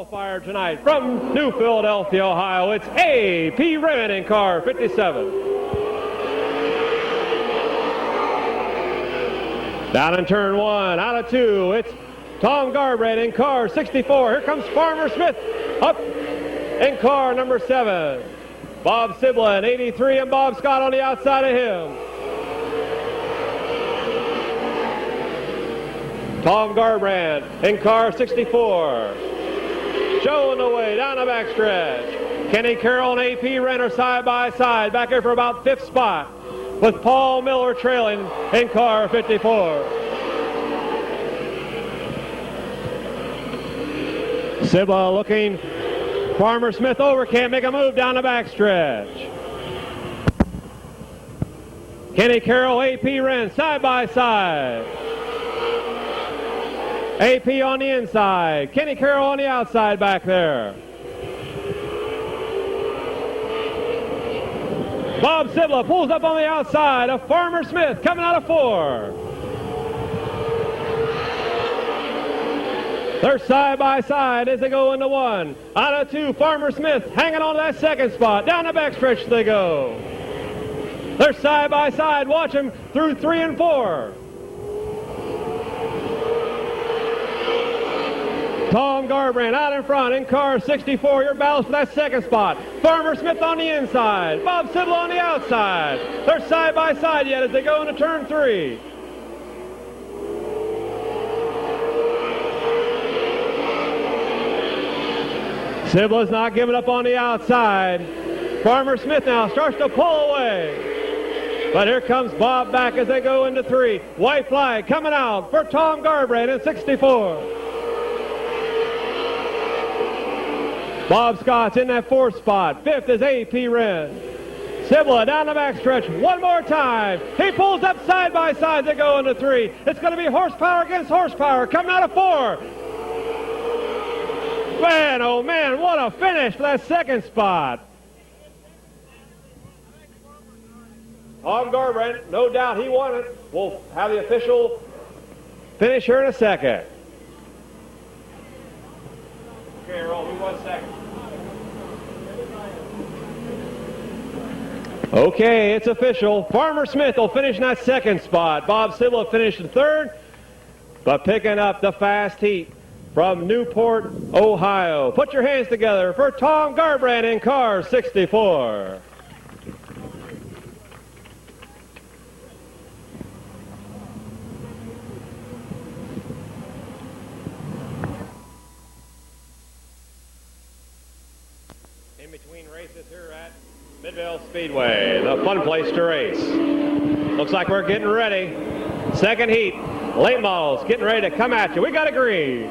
qualifier tonight from New Philadelphia, Ohio. It's A.P. Raymond in car 57. Down in turn one, out of two, it's Tom Garbrandt in car 64. Here comes Farmer Smith up in car number 7. Bob Siblin, 83, and Bob Scott on the outside of him. Tom Garbrandt in car 64. Showing the way down the backstretch. Kenny Carroll and A.P. Renner side by side, back here for about 5th spot, with Paul Miller trailing in car 54. Sibla looking. Farmer Smith over, can't make a move down the backstretch. Kenny Carroll, A.P. Wren side by side. A.P. on the inside. Kenny Carroll on the outside back there. Bob Sibla pulls up on the outside of Farmer Smith coming out of 4. They're side by side as they go into 1. Out of 2, Farmer Smith hanging on to that 2nd spot. Down the backstretch they go. They're side by side. Watch them through 3 and 4. Tom Garbrandt out in front in car 64. Your battles for that 2nd spot. Farmer Smith on the inside. Bob Sibla on the outside. They're side by side yet as they go into turn 3. Sibla's not giving up on the outside. Farmer Smith now starts to pull away. But here comes Bob back as they go into 3. White flag coming out for Tom Garbrandt in 64. Bob Scott's in that 4th spot. 5th is A.P. Wren. Sibla down the backstretch one more time. He pulls up side by side. They go into 3. It's going to be horsepower against horsepower coming out of 4. Man, oh man, what a finish for that 2nd spot. Tom Garbrandt, no doubt he won it. We'll have the official finish here in a second. Okay, roll. Who won 2nd? Okay, it's official. Farmer Smith will finish in that 2nd spot. Bob Sibla finished in 3rd, but picking up the fast heat from Newport, Ohio. Put your hands together for Tom Garbrandt in car 64. In between races here at Midvale Speedway, the fun place to race. Looks like we're getting ready. 2nd heat, late models getting ready to come at you. We got a green.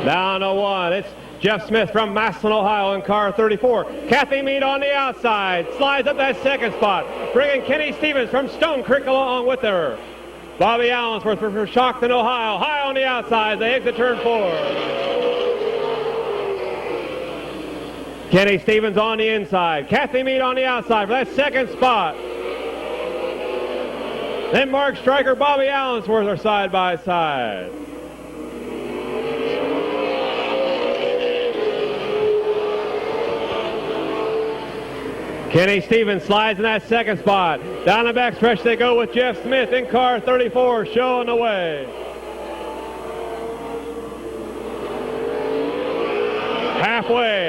Down to 1, it's Jeff Smith from Massillon, Ohio in car 34. Kathy Mead on the outside, slides up that 2nd spot, bringing Kenny Stevens from Stone Creek along with her. Bobby Allensworth from Shockton, Ohio, high on the outside, they exit turn 4. Kenny Stevens on the inside, Kathy Mead on the outside for that 2nd spot. Then Mark Stryker, Bobby Allensworth are side by side. Kenny Stevens slides in that 2nd spot. Down the backstretch they go with Jeff Smith in car 34, showing the way.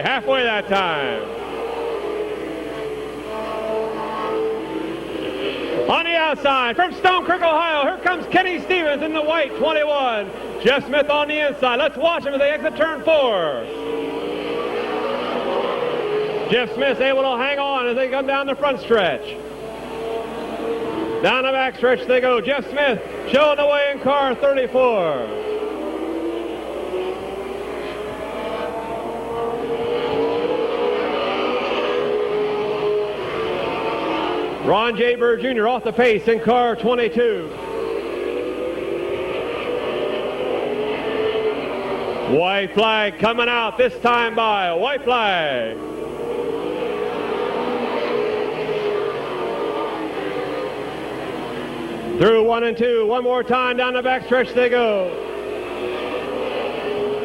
Halfway that time. On the outside, from Stone Creek, Ohio, here comes Kenny Stevens in the white 21. Jeff Smith on the inside. Let's watch him as they exit turn 4. Jeff Smith's able to hang on as they come down the front stretch. Down the back stretch they go. Jeff Smith showing the way in car 34. Ron J. Bird Jr. off the pace in car 22. White flag coming out this time by a white flag. Through 1 and 2, one more time down the backstretch they go.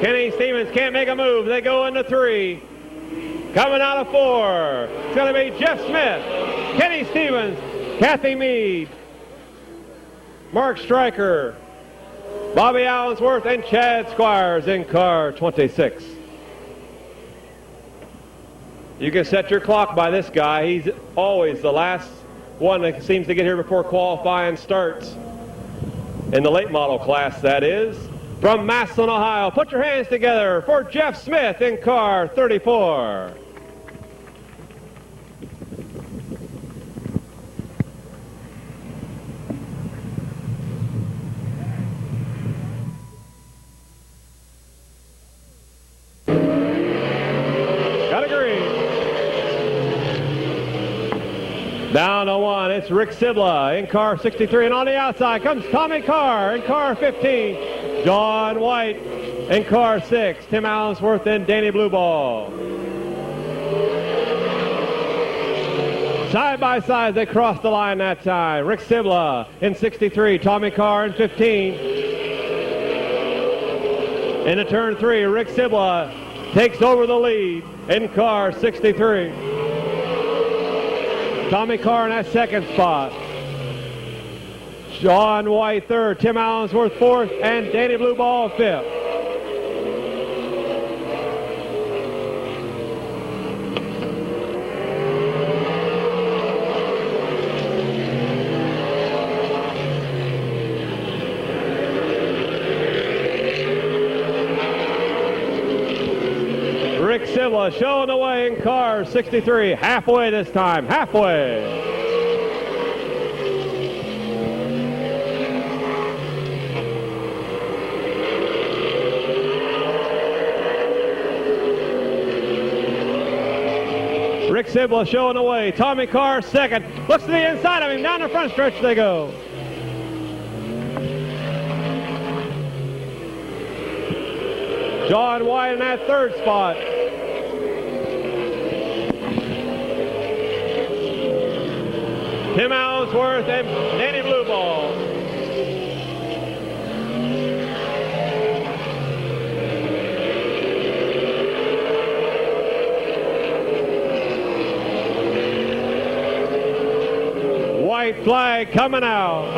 Kenny Stevens can't make a move. They go into 3. Coming out of 4. It's going to be Jeff Smith, Kenny Stevens, Kathy Mead, Mark Stryker, Bobby Allensworth, and Chad Squires in car 26. You can set your clock by this guy. He's always the last one that seems to get here before qualifying starts. In the late model class, that is. From Massillon, Ohio, put your hands together for Jeff Smith in car 34. Down to 1, it's Rick Sibla in car 63, and on the outside comes Tommy Carr in car 15, John White in car 6, Tim Allensworth and Danny Blueball. Side by side they crossed the line that time. Rick Sibla in 63, Tommy Carr in 15. Into turn 3, Rick Sibla takes over the lead in car 63. Tommy Carr in that second spot. John White third, Tim Allensworth fourth, and Danny Blueball fifth. Rick Sibla showing the way in car 63. Halfway this time. Halfway. Rick Sibla showing the way. Tommy Carr second. Looks to the inside of him. Down the front stretch they go. John White in that third spot. Tim Allensworth and Danny Blueball. White flag coming out.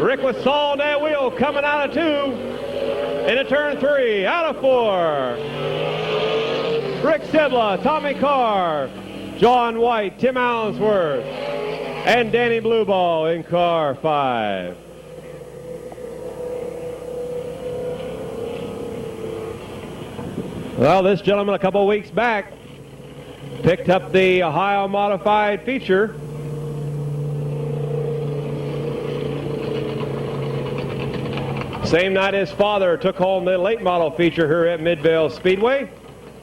Rick was sawing that wheel coming out of 2. Into turn 3, out of 4. Rick Sibla, Tommy Carr, John White, Tim Allensworth, and Danny Blueball in car 5. Well, this gentleman a couple weeks back picked up the Ohio Modified feature. Same night his father took home the late model feature here at Midvale Speedway.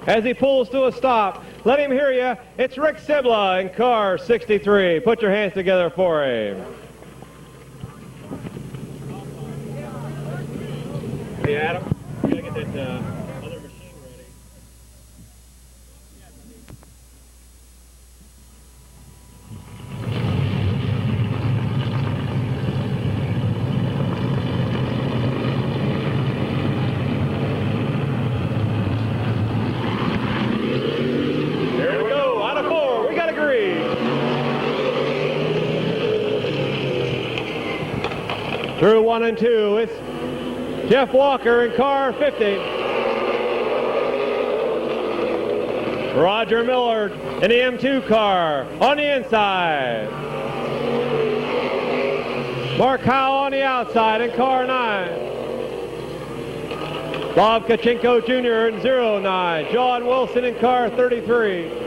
As he pulls to a stop, let him hear you. It's Rick Sibla in car 63. Put your hands together for him. Hey, Adam, you gotta get that other machine ready. Through 1 and 2, it's Jeff Walker in car 50. Roger Miller in the M2 car on the inside. Mark Howe on the outside in car 9. Bob Kachenko Jr. in 09. John Wilson in car 33.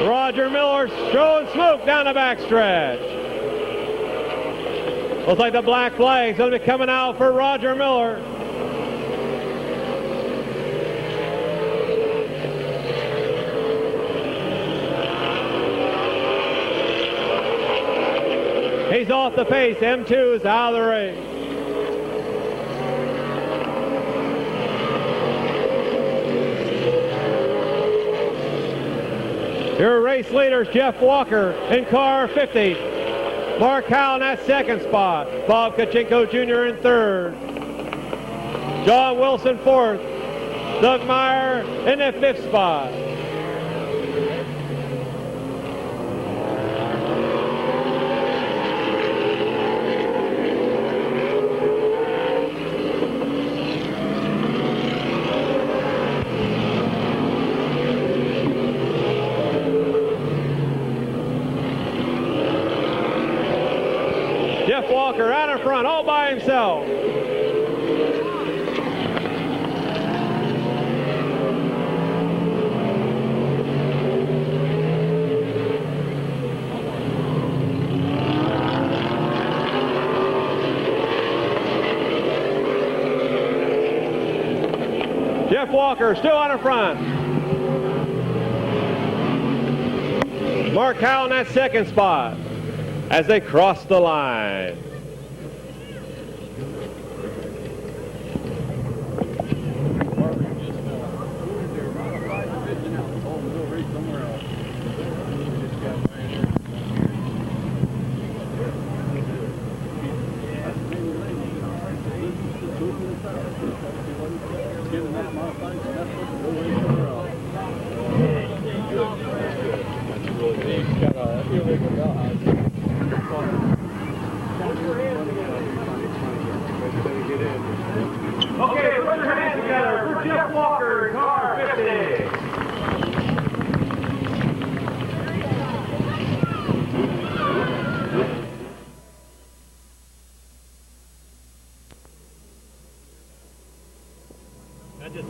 Roger Miller throwing smoke down the backstretch. Looks like the black flag's going to be coming out for Roger Miller. He's off the pace. M2 is out of the race. Your race leaders, Jeff Walker in car 50. Mark Howell in that second spot. Bob Kachenko Jr. in third. John Wilson fourth. Doug Meyer in the fifth spot. Jeff Walker out in front, all by himself. Jeff Walker still out in front. Mark Howell in that second spot as they cross the line. Okay, put your hands together for Jeff Walker, car 50.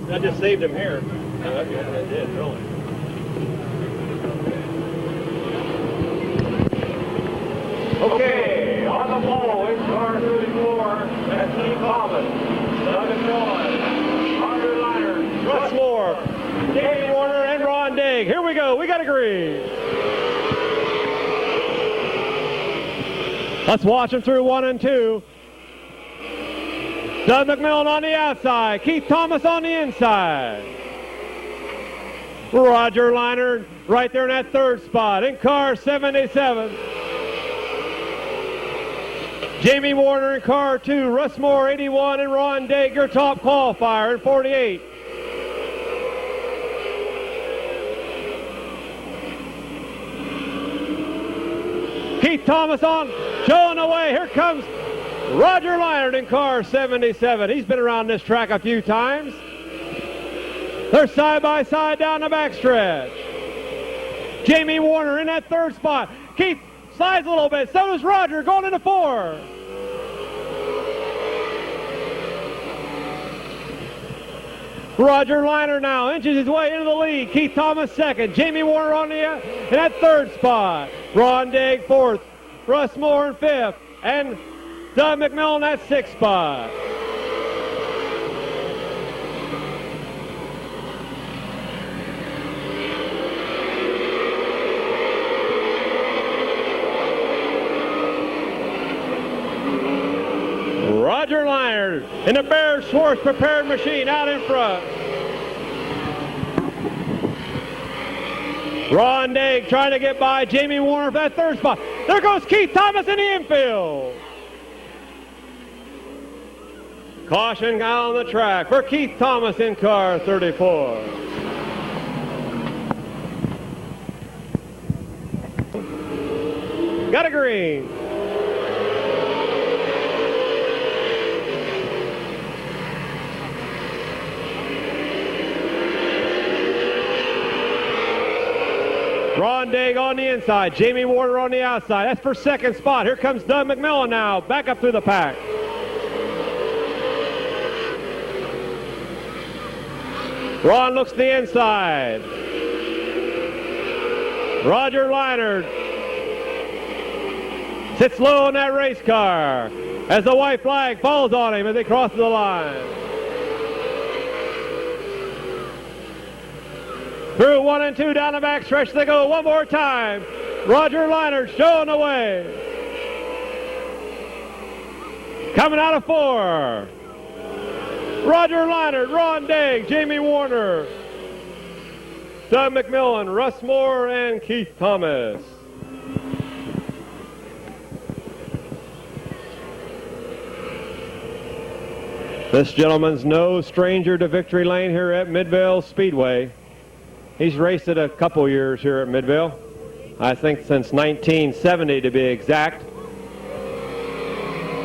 That just saved him here. That did, really. Okay, on the pole in car 34, that's Lee Coleman, Doug Miller, Roger Liner, Russ Moore, Jamie Warner, and Ron Digg. Here we go, we got a green. Let's watch them through 1 and 2. Doug McMillan on the outside, Keith Thomas on the inside. Roger Liner right there in that third spot in car 77. Jamie Warner in car 2, Russ Moore 81, and Ron Digg, your top qualifier in 48. Keith Thomas on, showing the way. Here comes Roger Liner in car 77. He's been around this track a few times. They're side by side down the backstretch. Jamie Warner in that third spot. Keith slides a little bit. So does Roger going into 4. Roger Liner now inches his way into the lead. Keith Thomas second. Jamie Warner on in that third spot. Ron Digg fourth. Russ Moore in fifth. And Doug McMillan in that sixth spot. Roger Liner in the Bear Schwartz prepared machine out in front. Ron Digg trying to get by Jamie Warner for that third spot. There goes Keith Thomas in the infield. Caution out on the track for Keith Thomas in car 34. Got a green. Ron Digg on the inside, Jamie Warner on the outside. That's for second spot. Here comes Doug McMillan now, back up through the pack. Ron looks to the inside. Roger Liner sits low in that race car as the white flag falls on him as they cross the line. Through 1 and 2 down the back stretch they go one more time. Roger Liner showing the way. Coming out of 4, Roger Leinert, Ron Degg, Jamie Warner, Doug McMillan, Russ Moore, and Keith Thomas. This gentleman's no stranger to victory lane here at Midvale Speedway. He's raced it a couple years here at Midvale. I think since 1970 to be exact.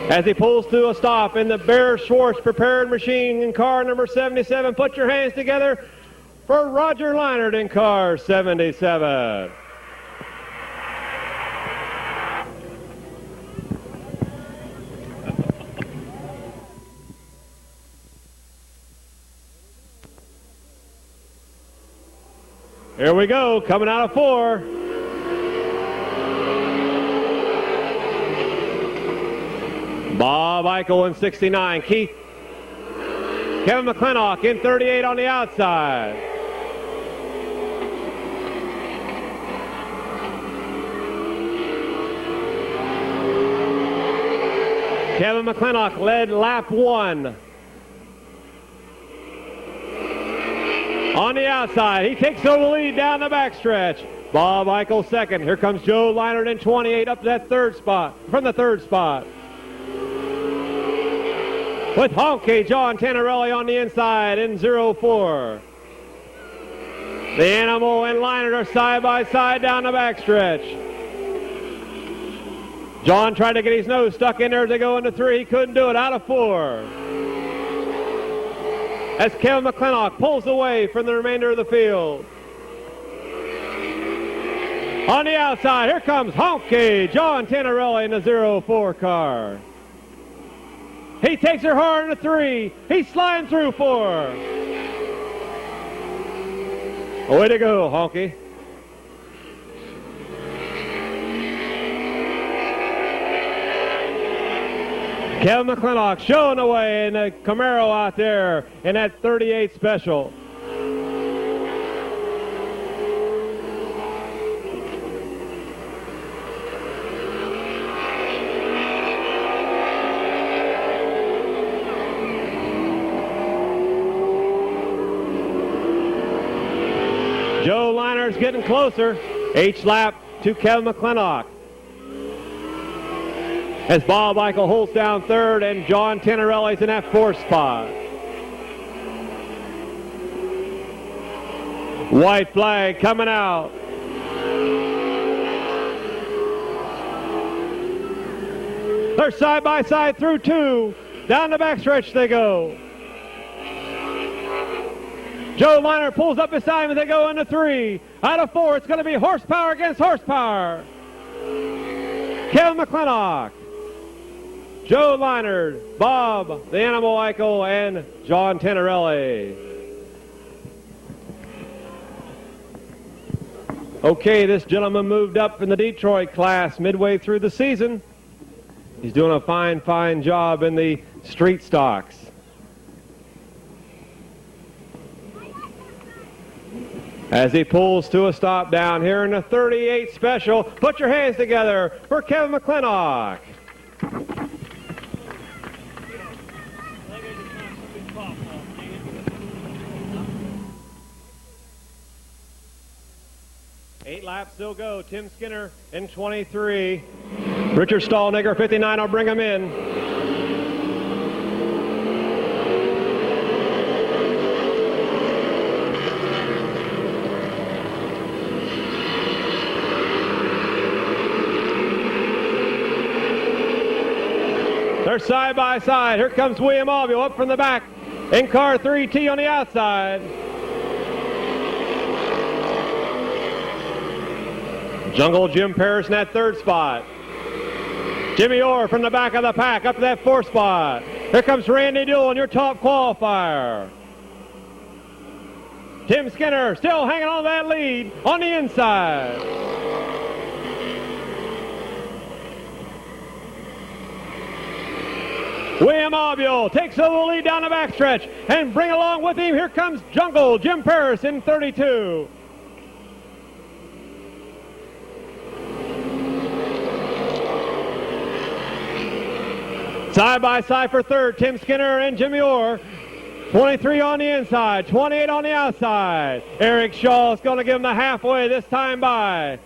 As he pulls to a stop in the Bear Schwartz prepared machine in car number 77. Put your hands together for Roger Leinert in car 77. Here we go, coming out of 4. Bob Eichel in 69. Keith. Kevin McClintock in 38 on the outside. Kevin McClintock led lap 1. On the outside, he takes over the lead down the backstretch. Bob Eichel second. Here comes Joe Leinert in 28 up to that third spot, from the third spot. With Honky John Tannerelli on the inside in 04. The Animal and Leinert are side by side down the backstretch. John tried to get his nose stuck in there as they go into 3. He couldn't do it, out of 4. As Kevin McClintock pulls away from the remainder of the field. On the outside, here comes Honky John Tannerelli in the 04 car. He takes her hard into 3. He's sliding through 4. Way to go, Honky. Kevin McClintock showing the way in the Camaro out there in that 38 special. Joe Leinert's getting closer. H lap to Kevin McClintock. As Bob Eichel holds down 3rd and John Tannerelli's in that 4th spot. White flag coming out. They're side by side through 2. Down the backstretch they go. Joe Leinert pulls up beside him as they go into 3. Out of 4, it's going to be horsepower against horsepower. Kevin McClintock, Joe Leinert, Bob, the Animal Eichel, and John Tannerelli. Okay, this gentleman moved up in the Detroit class midway through the season. He's doing a fine job in the street stocks. As he pulls to a stop down here in the 38 special, put your hands together for Kevin McClintock. Eight laps still go. Tim Skinner in 23. Richard Stallnigger, 59, will bring him in. They're side by side. Here comes William Albiel up from the back in car 3T on the outside. Jungle Jim Paris in that 3rd spot. Jimmy Orr from the back of the pack up to that 4th spot. Here comes Randy Dillon, your top qualifier. Tim Skinner still hanging on that lead on the inside. William Albiel takes over the lead down the backstretch and bring along with him. Here comes Jungle Jim Paris in 32. Side by side for third, Tim Skinner and Jimmy Orr. 23 on the inside, 28 on the outside. Eric Shaw is going to give him the halfway this time by.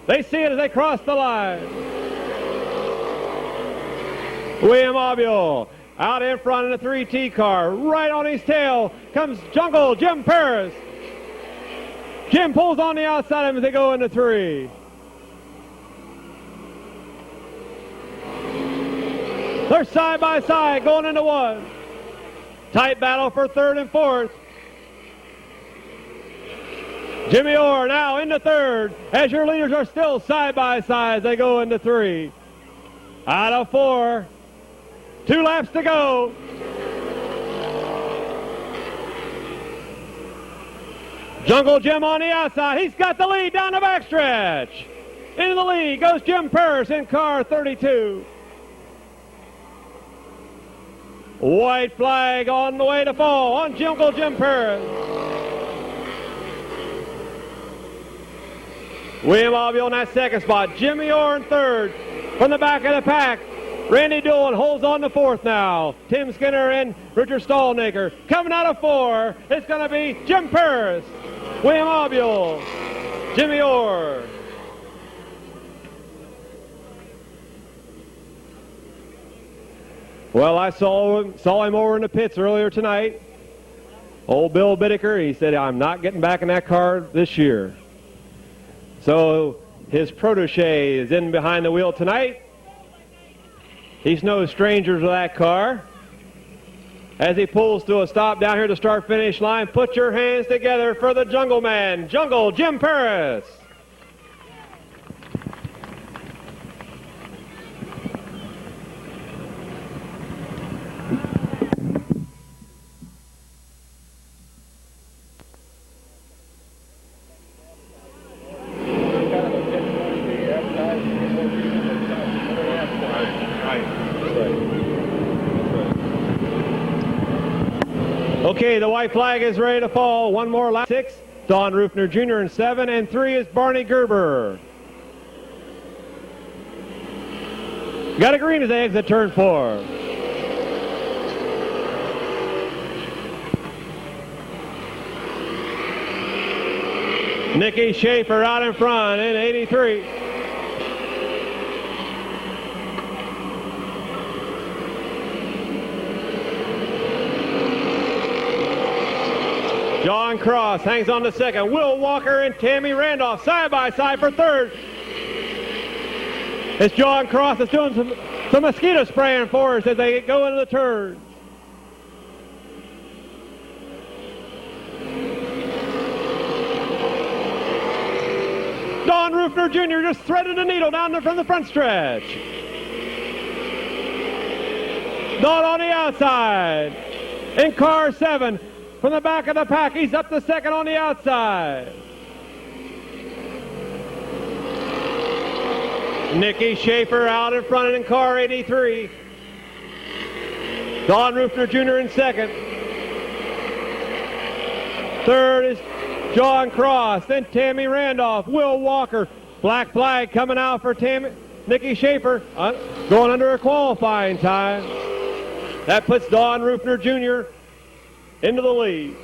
They see it as they cross the line. William Obule out in front in the 3T car. Right on his tail comes Jungle Jim Paris. Jim pulls on the outside of him as they go into 3. They're side by side going into 1. Tight battle for third and fourth. Jimmy Orr now into third as your leaders are still side by side as they go into 3. Out of 4. 2 laps to go. Jungle Jim on the outside. He's got the lead down the backstretch. Into the lead goes Jim Paris in car 32. White flag on the way to fall on Jungle Jim Paris. William Obule in that second spot. Jimmy Orr in third. From the back of the pack, Randy Doolin holds on to fourth now. Tim Skinner and Richard Stallnaker. Coming out of 4, it's going to be Jim Paris, William Obule, Jimmy Orr. Well, I saw him over in the pits earlier tonight. Old Bill Bittaker, he said, I'm not getting back in that car this year. So his protege is in behind the wheel tonight. He's no stranger to that car. As he pulls to a stop down here to start-finish line, put your hands together for the Jungle Man, Jungle Jim Paris. Okay, the white flag is ready to fall. One more lap. 6, Don Rufner Jr. in 7, and 3 is Barney Gerber. Got a green as they exit turn 4. Nicky Schaefer out in front in 83. John Cross hangs on to second. Will Walker and Tammy Randolph side by side for third. It's John Cross that's doing some mosquito spraying for us as they go into the turn. Don Rufner Jr. just threaded the needle down there from the front stretch. Don on the outside. In car 7. From the back of the pack, he's up to second on the outside. Nicky Schaefer out in front in car 83. Don Rufner Jr. in second. Third is John Cross, then Tammy Randolph, Will Walker. Black flag coming out for Nicky Schaefer, going under a qualifying time. That puts Don Rufner Jr. into the lead.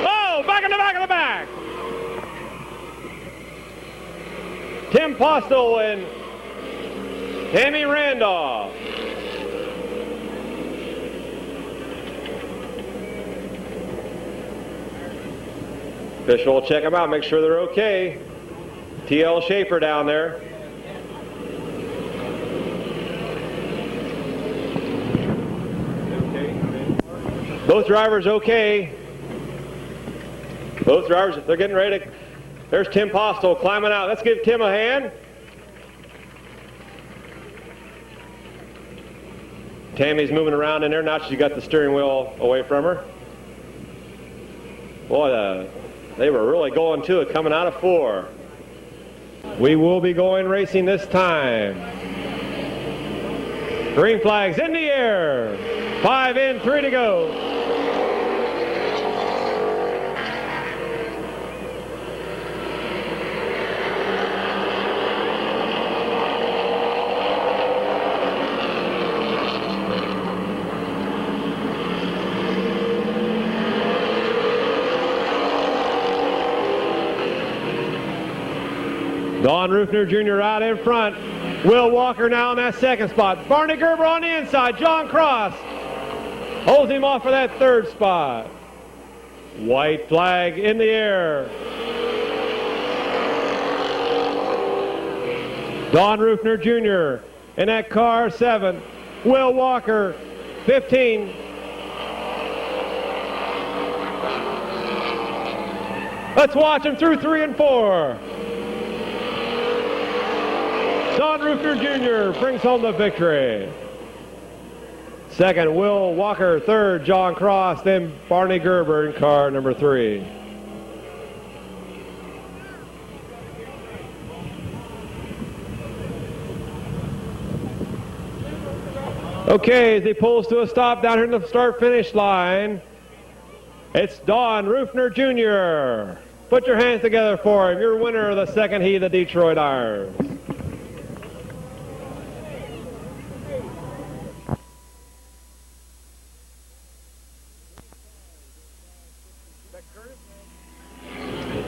Oh, back in the back of the back. Tim Postel and Tammy Randolph. Official will check them out, make sure they're okay. T.L. Schaefer down there. Both drivers okay. Both drivers, they're getting ready to. There's Tim Postel climbing out. Let's give Tim a hand. Tammy's moving around in there. Now she's got the steering wheel away from her. Boy, they were really going to it coming out of 4. We will be going racing this time. Green flags in the air. 5 in, 3 to go. Don Rufner Jr. out in front. Will Walker now in that second spot. Barney Gerber on the inside. John Cross holds him off for that third spot. White flag in the air. Don Rufner Jr. in that car 7. Will Walker 15. Let's watch him through 3 and 4. Don Rufner Jr. brings home the victory. Second, Will Walker. Third, John Cross. Then Barney Gerber in car number 3. Okay, as he pulls to a stop down here in the start-finish line, it's Don Rufner Jr. Put your hands together for him. Your winner of the second heat of the Detroit Irons.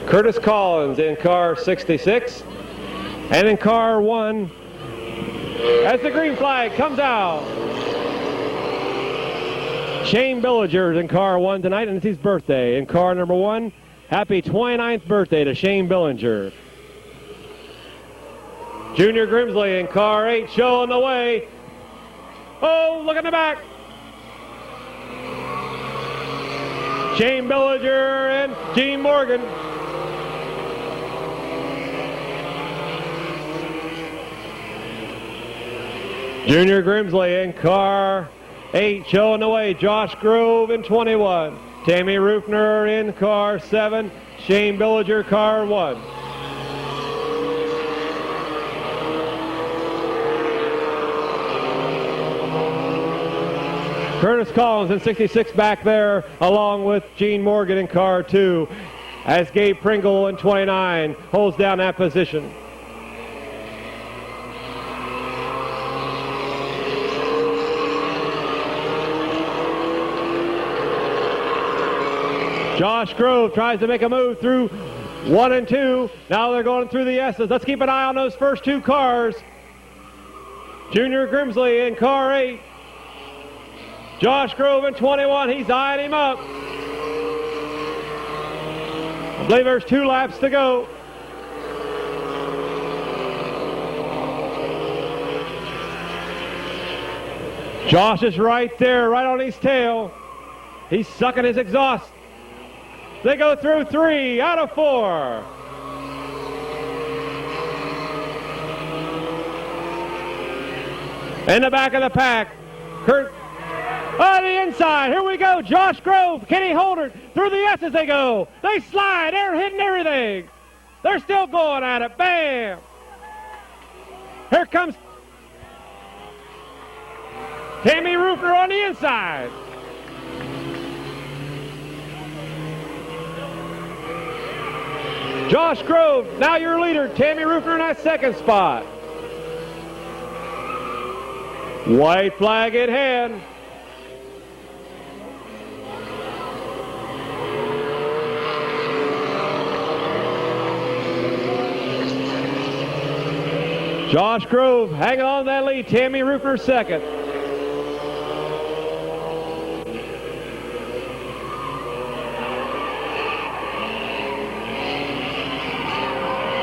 Curtis Collins in car 66, and in car 1, as the green flag comes out, Shane Billinger in car 1 tonight, and it's his birthday. In car number 1, happy 29th birthday to Shane Billinger. Junior Grimsley in car 8 showing the way. Oh, look in the back. Shane Billinger and Gene Morgan. Junior Grimsley in car 8 showing the way. Josh Grove in 21. Tammy Rufner in car 7. Shane Billinger car 1. Curtis Collins in 66 back there, along with Gene Morgan in car 2, as Gabe Pringle in 29 holds down that position. Josh Grove tries to make a move through 1 and 2. Now they're going through the S's. Let's keep an eye on those first 2 cars. Junior Grimsley in car 8. Josh Grove in 21. He's eyeing him up. I believe there's 2 laps to go. Josh is right there, right on his tail. He's sucking his exhaust. They go through 3 out of 4. In the back of the pack, Kurt on the inside. Here we go. Josh Grove. Can he hold it? Through the S's they go. They slide. They're hitting everything. They're still going at it. Bam. Here comes Tammy Rufner on the inside. Josh Grove, now your leader. Tammy Rufner in that second spot. White flag in hand. Josh Grove hanging on that lead. Tammy Rufner second.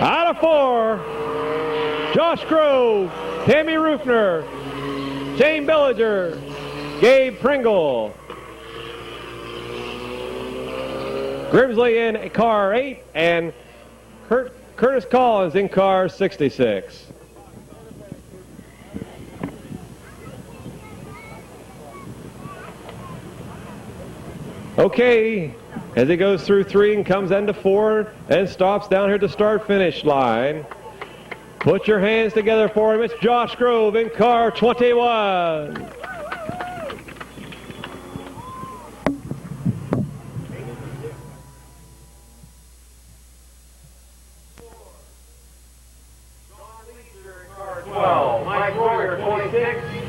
Out of 4, Josh Grove, Tammy Rufner, Shane Billinger, Gabe Pringle. Grimsley in car 8 and Curtis Collins in car 66. Okay, as he goes through 3 and comes into 4 and stops down here at the start-finish line. Put your hands together for him. It's Josh Grove in car 21.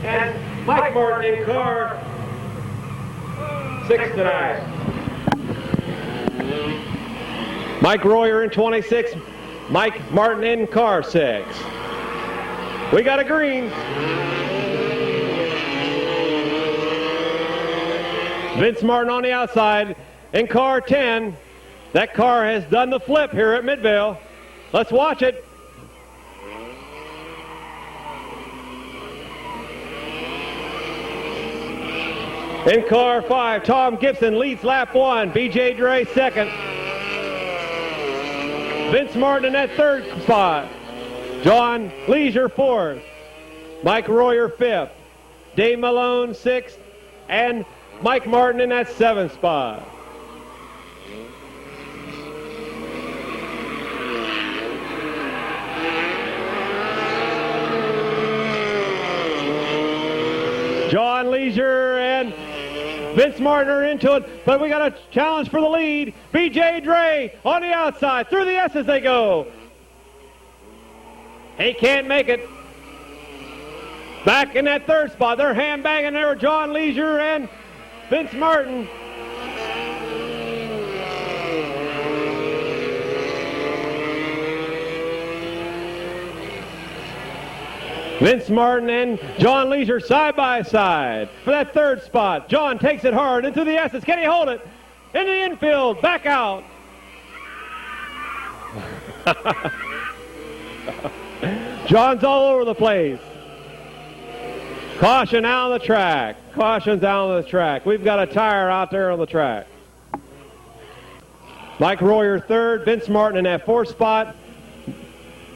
and Mike Martin in car 6 tonight. Mike Royer in 26, Mike Martin in car 6. We got a green. Vince Martin on the outside in car 10. That car has done the flip here at Midvale. Let's watch it. In car 5, Tom Gibson leads lap 1. B.J. Dre second. Vince Martin in that third spot. John Leisure fourth. Mike Royer fifth. Dave Malone sixth. And Mike Martin in that seventh spot. John Leisure and Vince Martin are into it, but we got a challenge for the lead. B.J. Dre on the outside. Through the S's they go. He can't make it. Back in that third spot. They're hand-banging there, John Leisure and Vince Martin. Vince Martin and John Leisure side by side for that third spot. John takes it hard into the S's. Can he hold it? In the infield, back out. John's all over the place. Caution out on the track. Caution's out on the track. We've got a tire out there on the track. Mike Royer third, Vince Martin in that fourth spot.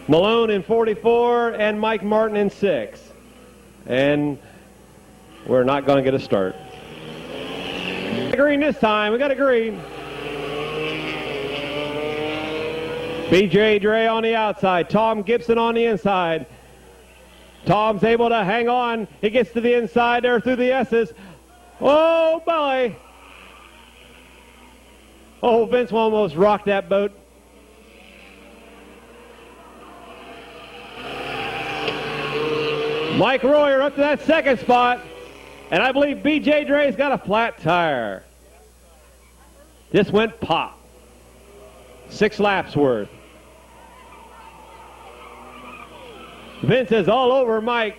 Malone in 44 and Mike Martin in 6. And we're not going to get a start. Green this time. We got a green. B.J. Dre on the outside. Tom Gibson on the inside. Tom's able to hang on. He gets to the inside there through the S's. Oh, boy. Oh, Vince almost rocked that boat. Mike Royer up to that second spot. And I believe B.J. Dre's got a flat tire. Just went pop. 6 laps worth. Vince is all over Mike.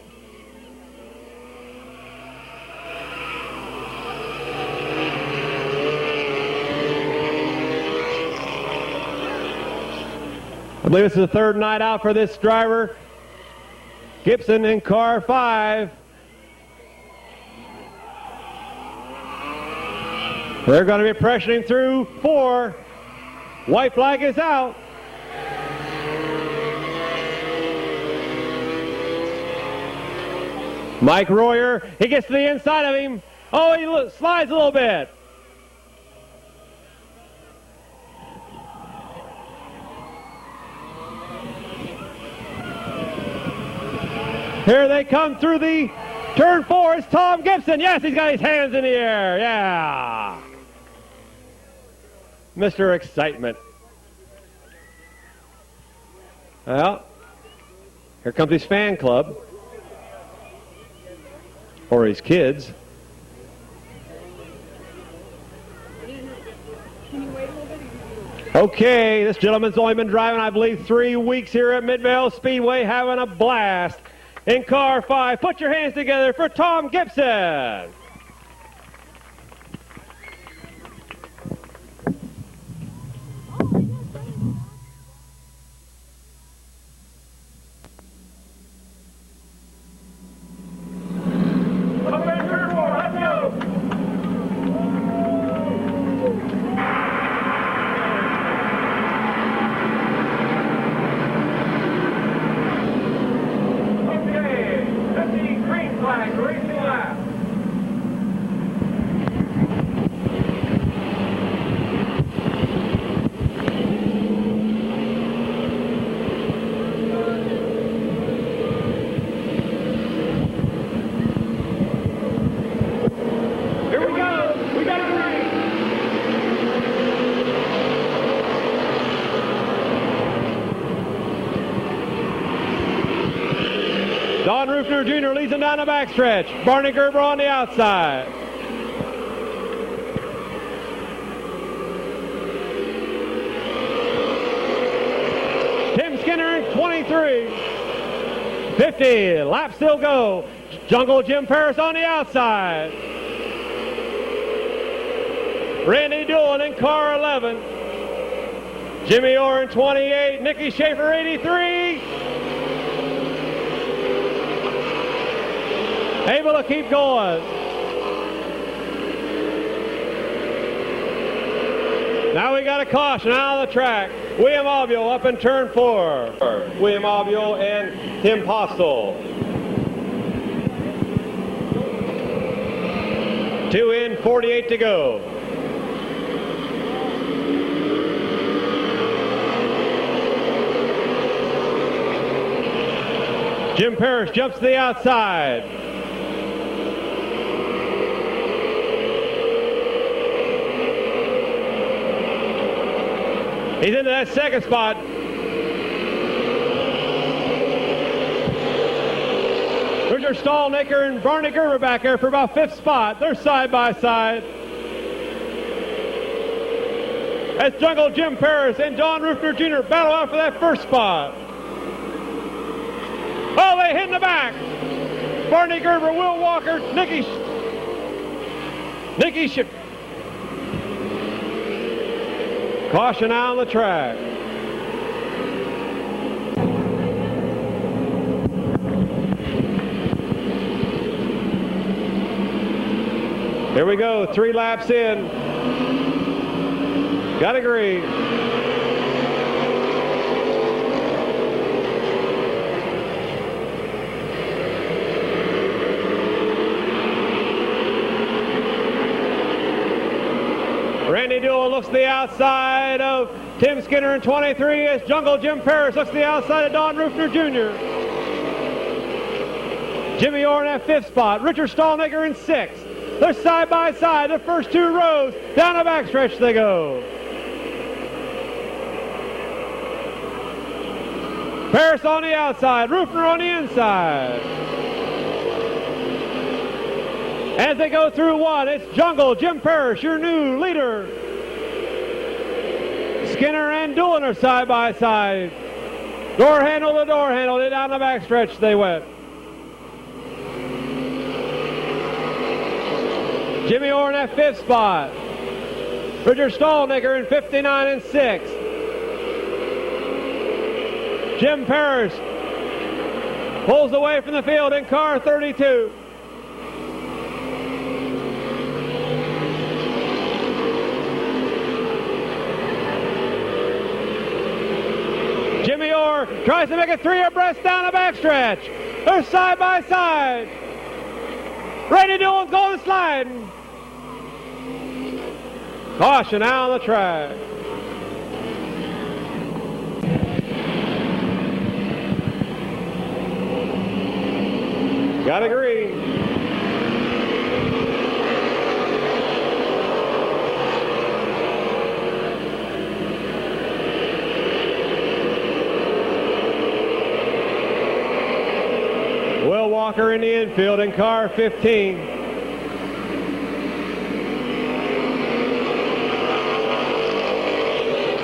I believe this is the third night out for this driver. Gibson in car 5. They're going to be pressuring through 4. White flag is out. Mike Royer, he gets to the inside of him. Oh, he slides a little bit. Here they come through the turn 4. It's Tom Gibson. Yes, he's got his hands in the air. Yeah. Mr. Excitement. Well, here comes his fan club. Or his kids. Okay, this gentleman's only been driving, I believe, 3 weeks here at Midvale Speedway, having a blast. In car 5, put your hands together for Tom Gibson. Ruffner Jr. leads him down the backstretch. Barney Gerber on the outside. Tim Skinner in 23. 50. Laps still go. Jungle Jim Paris on the outside. Randy Doolan in car 11. Jimmy Orr in 28. Nicky Schaefer 83. Able to keep going. Now we got a caution out of the track. William Albio up in turn 4. William Albio and Tim Postel. 2 in, 48 to go. Jim Parrish jumps to the outside. He's into that second spot. Richard Stallnaker and Barney Gerber back there for about 5th spot. They're side by side. As Jungle Jim Paris and Don Ruffner Jr. battle out for that 1st spot. Oh, they hit in the back. Barney Gerber, Will Walker, Nicky Caution out on the track. Here we go, 3 laps in. Got to agree. Randy Doolan looks to the outside of Tim Skinner in 23 as Jungle Jim Paris looks to the outside of Don Ruffner Jr. Jimmy Orr in that 5th spot. Richard Stallnaker in 6th. They're side by side, the first 2 rows. Down the backstretch they go. Paris on the outside, Ruffner on the inside. As they go through 1, it's Jungle Jim Parrish, your new leader. Skinner and Doolan are side by side. Door handle to door handle, down the backstretch they went. Jimmy Orr in that 5th spot. Richard Stallnaker in 59 and 6. Jim Parrish pulls away from the field in car 32. Jimmy Orr tries to make it 3 abreast down the backstretch. They're side by side. Randy Doolan's going sliding. Caution out on the track. Got to agree. Will Walker in the infield in car 15.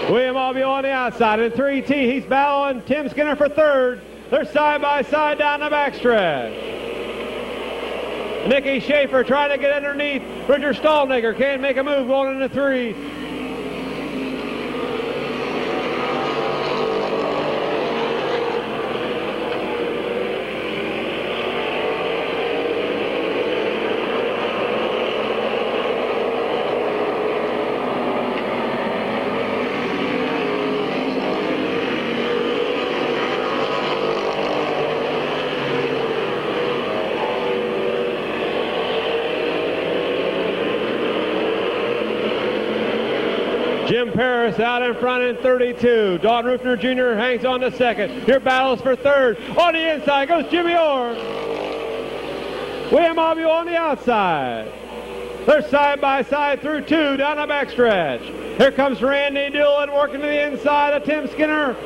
William Albio on the outside. In 3T, he's battling Tim Skinner for 3rd. They're side by side down the backstretch. Nicky Schaefer trying to get underneath. Richard Stallnaker can't make a move going into 3. Jim Paris out in front in 32. Don Ruffner Jr. hangs on to 2nd. Here battles for 3rd. On the inside goes Jimmy Orr. William Albio on the outside. They're side by side through 2 down the backstretch. Here comes Randy Doolan working to the inside of Tim Skinner.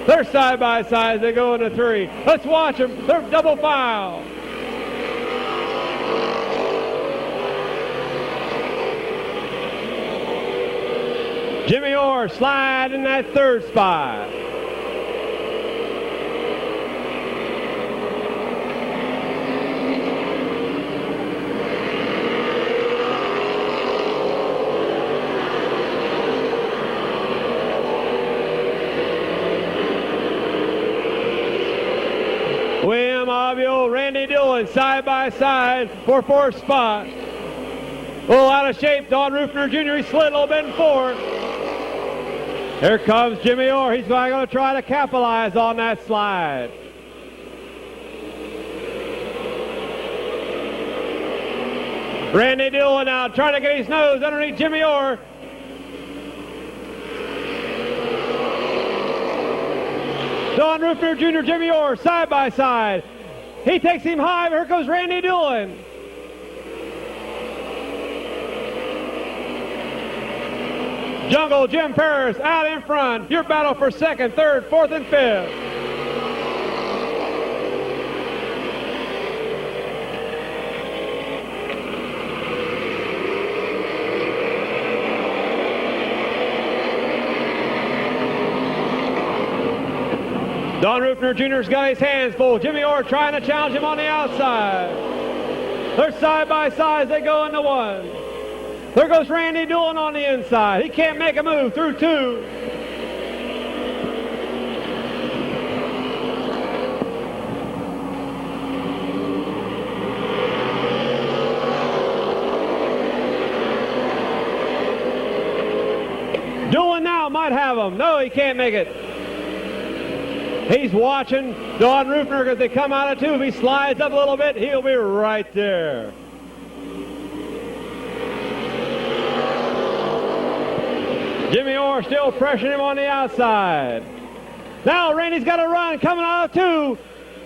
They're side by side as they go into 3. Let's watch them. They're double file. Orr slide in that third spot. William Obio, Randy Dillon side by side for fourth spot. A little out of shape, Don Rufner Jr. He slid a little bit in fourth. Here comes Jimmy Orr. He's going to try to capitalize on that slide. Randy Dillon now trying to get his nose underneath Jimmy Orr. Don Rufner Jr., Jimmy Orr, side by side. He takes him high, but here comes Randy Dillon. Jungle Jim Paris out in front. Your battle for second, third, fourth, and fifth. Don Rufner Jr.'s got his hands full. Jimmy Orr trying to challenge him on the outside. They're side by side as they go into one. There goes Randy Dillon on the inside. He can't make a move through two. Dillon now might have him. No, he can't make it. He's watching Don Rufner as they come out of two. If he slides up a little bit, he'll be right there. Jimmy Orr still pressuring him on the outside. Now Randy's got a run coming out of two.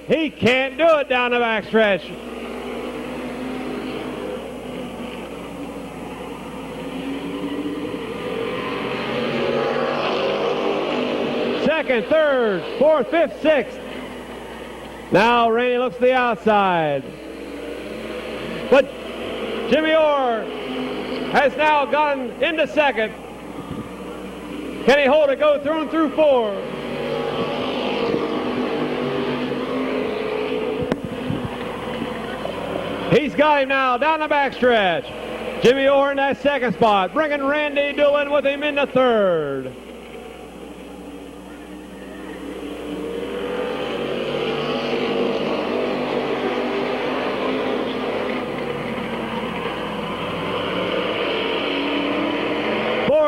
He can't do it down the backstretch. Second, third, fourth, fifth, sixth. Now Randy looks to the outside. But Jimmy Orr has now gotten into second. Can he hold it, go through and through four? He's got him now down the backstretch. Jimmy Orr in that second spot, bringing Randy Dillon with him in the third.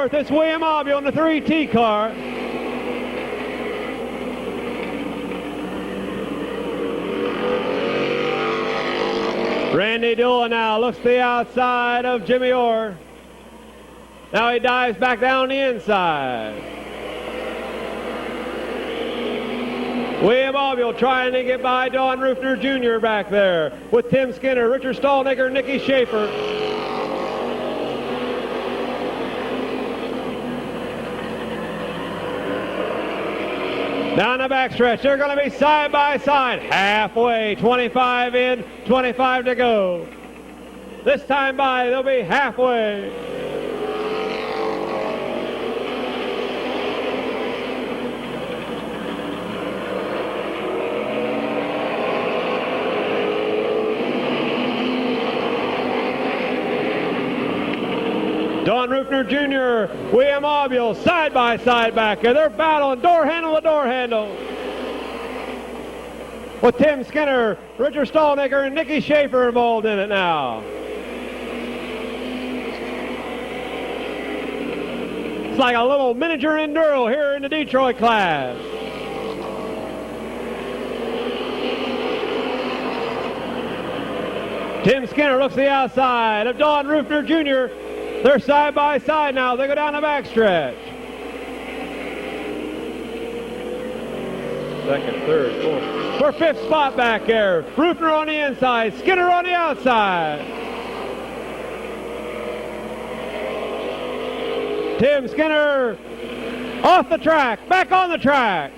Fourth, it's William Obio on the 3T car. Randy Dillon now looks to the outside of Jimmy Orr. Now he dives back down the inside. William Obio trying to get by Don Rufner Jr. back there with Tim Skinner, Richard Stallnaker, Nicky Schaefer. Down the backstretch, they're going to be side by side, halfway, 25 in, 25 to go. This time by, they'll be halfway. Don Rufner Jr., William Obio, side by side back there. They're battling door handle to door handle. With Tim Skinner, Richard Stallnaker, and Nicky Schaefer involved in it now. It's like a little miniature enduro here in the Detroit class. Tim Skinner looks to the outside of Don Rufner Jr. They're side by side now. They go down the backstretch. Second, third, fourth. For fifth spot back there. Rufner on the inside. Skinner on the outside. Tim Skinner off the track. Back on the track.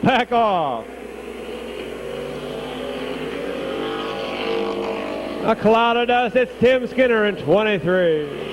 Back off. A cloud of dust. It's Tim Skinner in 23.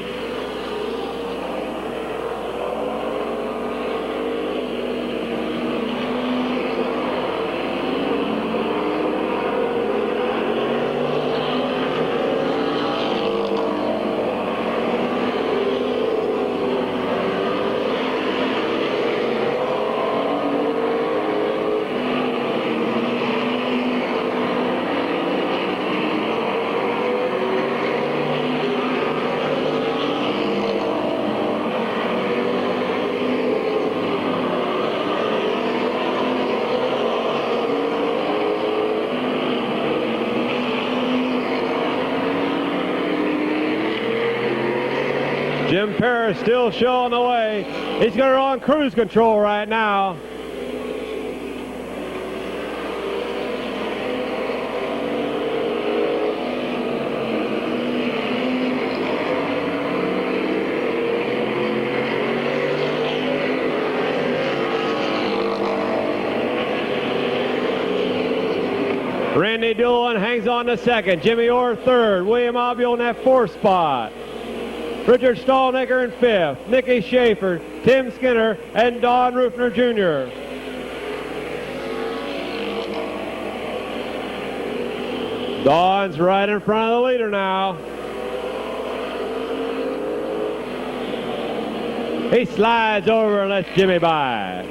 Jim Paris still showing the way. He's got her on cruise control right now. Randy Doolan hangs on to second. Jimmy Orr third. William Obule in that fourth spot. Richard Stallnaker in fifth. Nicky Schaefer, Tim Skinner, and Don Rufner Jr. Don's right in front of the leader now. He slides over and lets Jimmy by.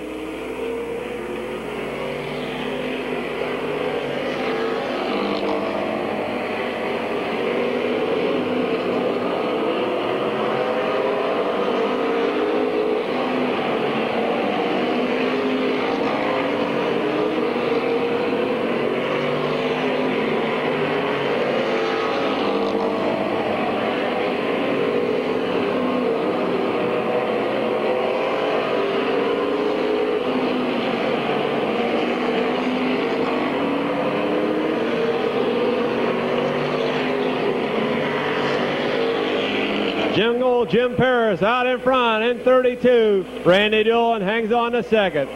Jim Paris out in front in 32. Randy Doolan hangs on to second.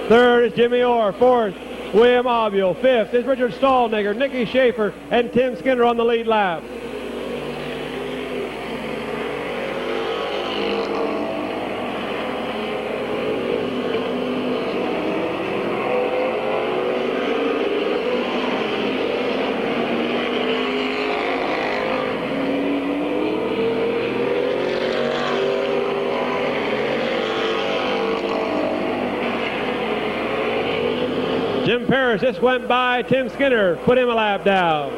Third is Jimmy Orr. Fourth, William Obule. Fifth is Richard Stallnaker, Nicky Schaefer, and Tim Skinner on the lead lap. Jim Paris just went by Tim Skinner, put him a lap down.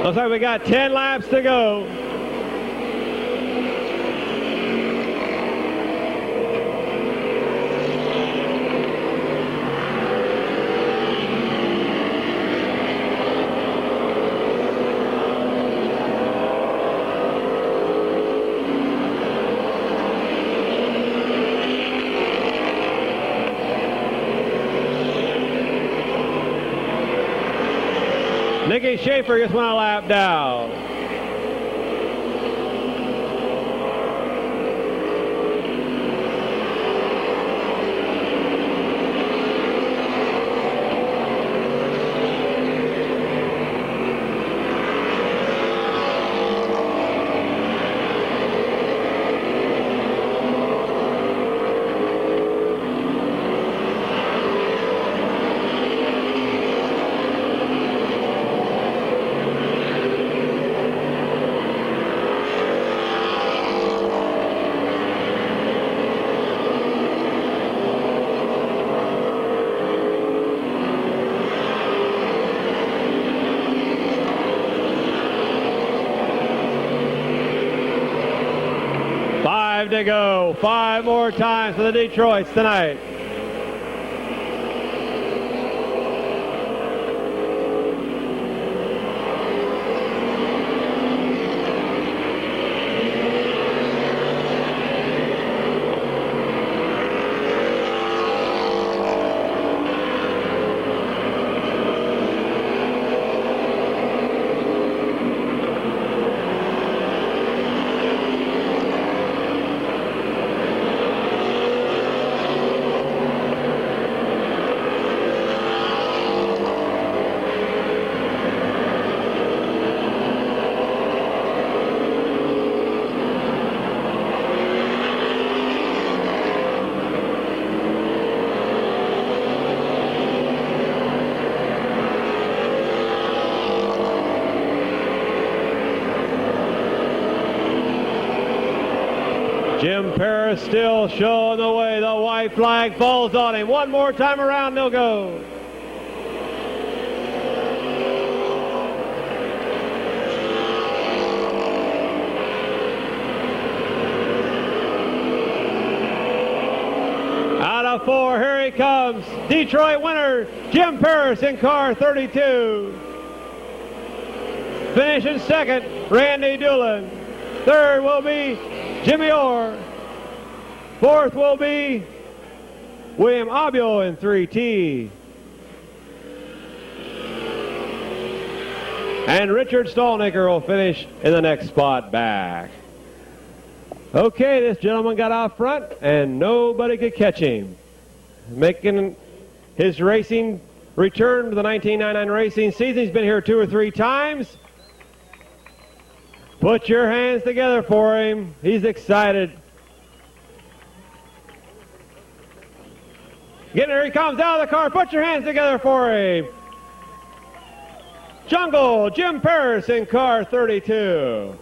Looks like we got 10 laps to go. Nicky Schaefer just went a lap down. To go. 5 more times for the Detroits tonight. Jim Paris still showing the way. The white flag falls on him. One more time around, they'll go. 4, here he comes. Detroit winner, Jim Paris in car 32. Finishing second, Randy Doolin. Third will be Jimmy Orr. Fourth will be William Abio in 3T. And Richard Stallnaker will finish in the next spot back. Okay, this gentleman got out front and nobody could catch him. Making his racing return to the 1999 racing season. He's been here 2 or 3 times. Put your hands together for him. He's excited. Here he comes out of the car. Put your hands together for him. Jungle Jim Paris in car 32.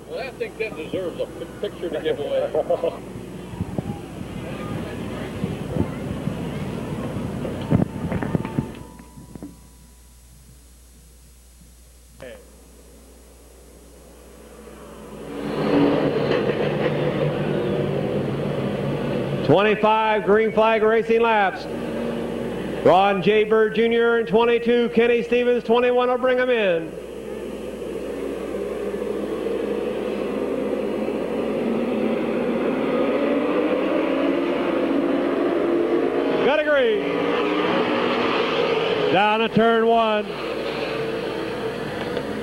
Well, I think that deserves a picture to give away. Okay. 25 green flag racing laps. Ron J. Bird Jr. in 22, Kenny Stevens 21 will bring him in. Got a green. Down to turn 1.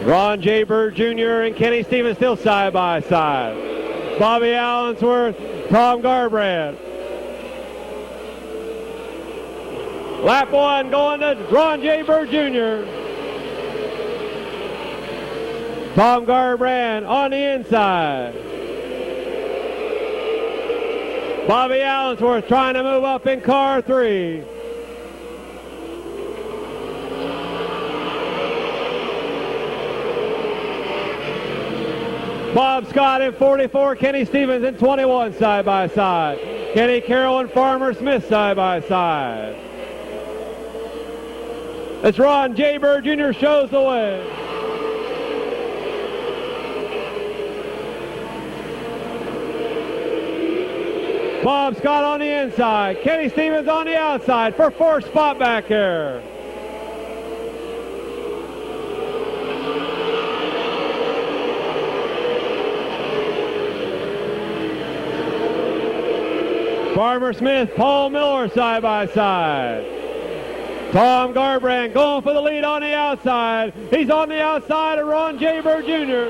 Ron J. Bird Jr. and Kenny Stevens still side by side. Bobby Allensworth, Tom Garbrand. Lap 1 going to Ron J. Bird Jr. Tom Garbrand on the inside. Bobby Allensworth trying to move up in car 3. Bob Scott in 44, Kenny Stevens in 21 side by side. Kenny Carroll and Farmer Smith side by side. It's Ron J. Bird Jr. shows the way. Bob Scott on the inside. Kenny Stevens on the outside for 4th spot back here. Farmer Smith, Paul Miller side by side. Tom Garbrand going for the lead on the outside. He's on the outside of Ron J. Bird Jr.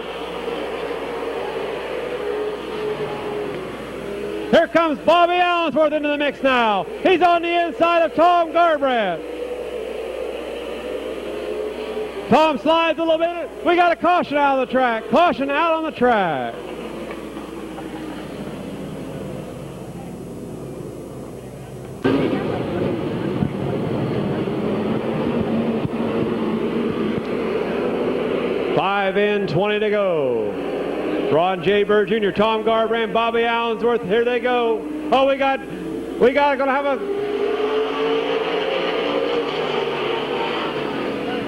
Here comes Bobby Allensworth into the mix now. He's on the inside of Tom Garbrand. Tom slides a little bit. We got a caution out of the track. Caution out on the track. Five in, 20 to go. Ron J. Bird Jr., Tom Garbrand, Bobby Allensworth, here they go. Oh, we got gonna have a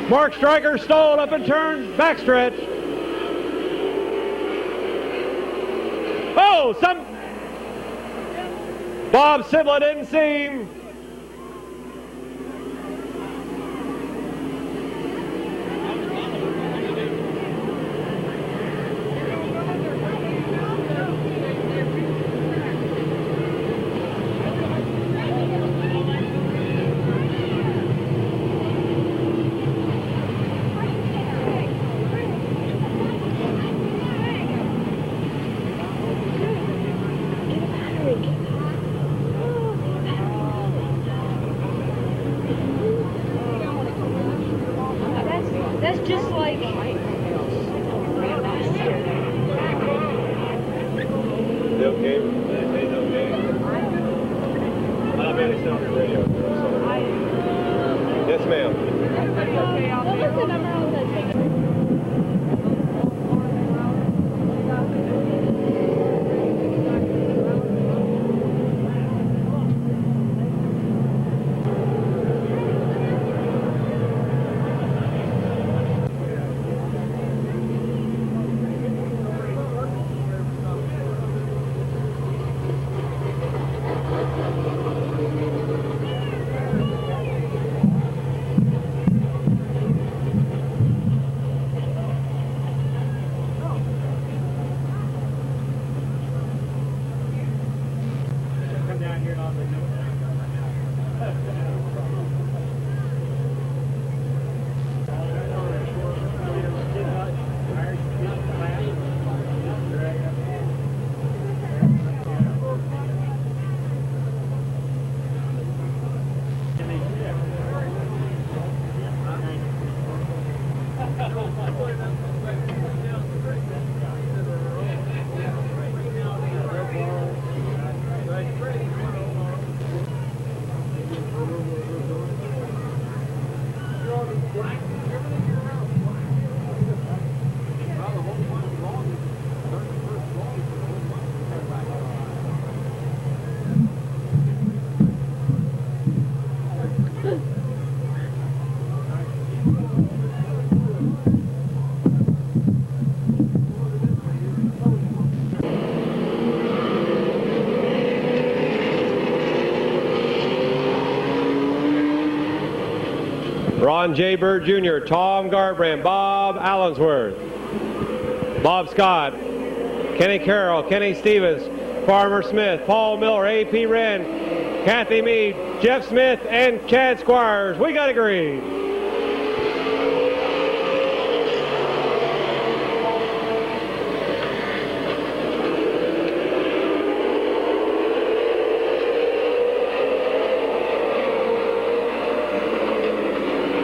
Mark Stryker stalled up and turned backstretch. Oh, Bob Sibla didn't see him. That's just like... Is it okay? Is it okay? Man, it's not your radio. Yes, ma'am. What was the number on the ticket? Ron J. Bird Jr., Tom Garbrandt, Bob Allensworth, Bob Scott, Kenny Carroll, Kenny Stevens, Farmer Smith, Paul Miller, A.P. Wren, Kathy Mead, Jeff Smith, and Chad Squires. We got agreed.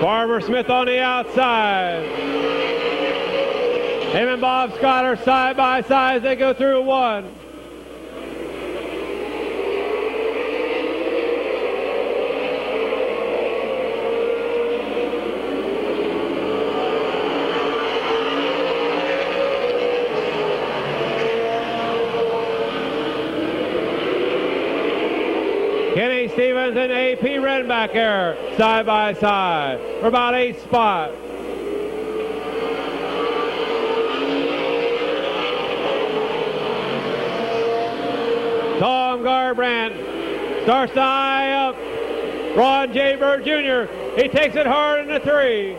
Farmer Smith on the outside. Him and Bob Scott are side by side as they go through one. Kenny Stevens and A.P. Wren back there, side by side, for about 8th spot. Tom Garbrandt starts to eye up Ron J. Bird Jr. He takes it hard into 3.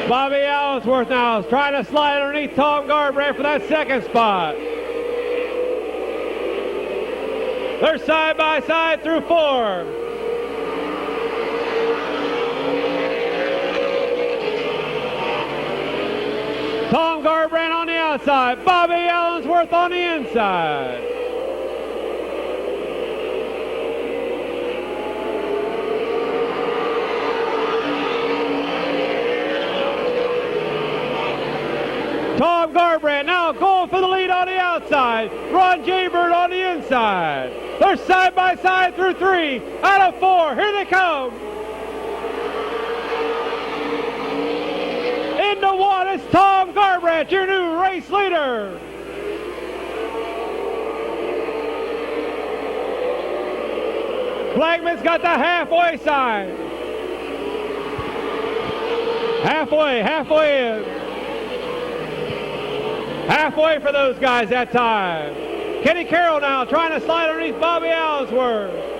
Bobby Allensworth now is trying to slide underneath Tom Garbrandt for that 2nd spot. They're side by side through 4. Tom Garbrandt on the outside, Bobby Allensworth on the inside. Tom Garbrandt now going for the lead on the outside. Ron J. Bird on the inside. They're side by side through 3. Out of 4. Here they come. Into 1 is Tom Garbrandt, your new race leader. Flagman's got the halfway sign. Halfway in. Halfway for those guys that time. Kenny Carroll now trying to slide underneath Bobby Allensworth.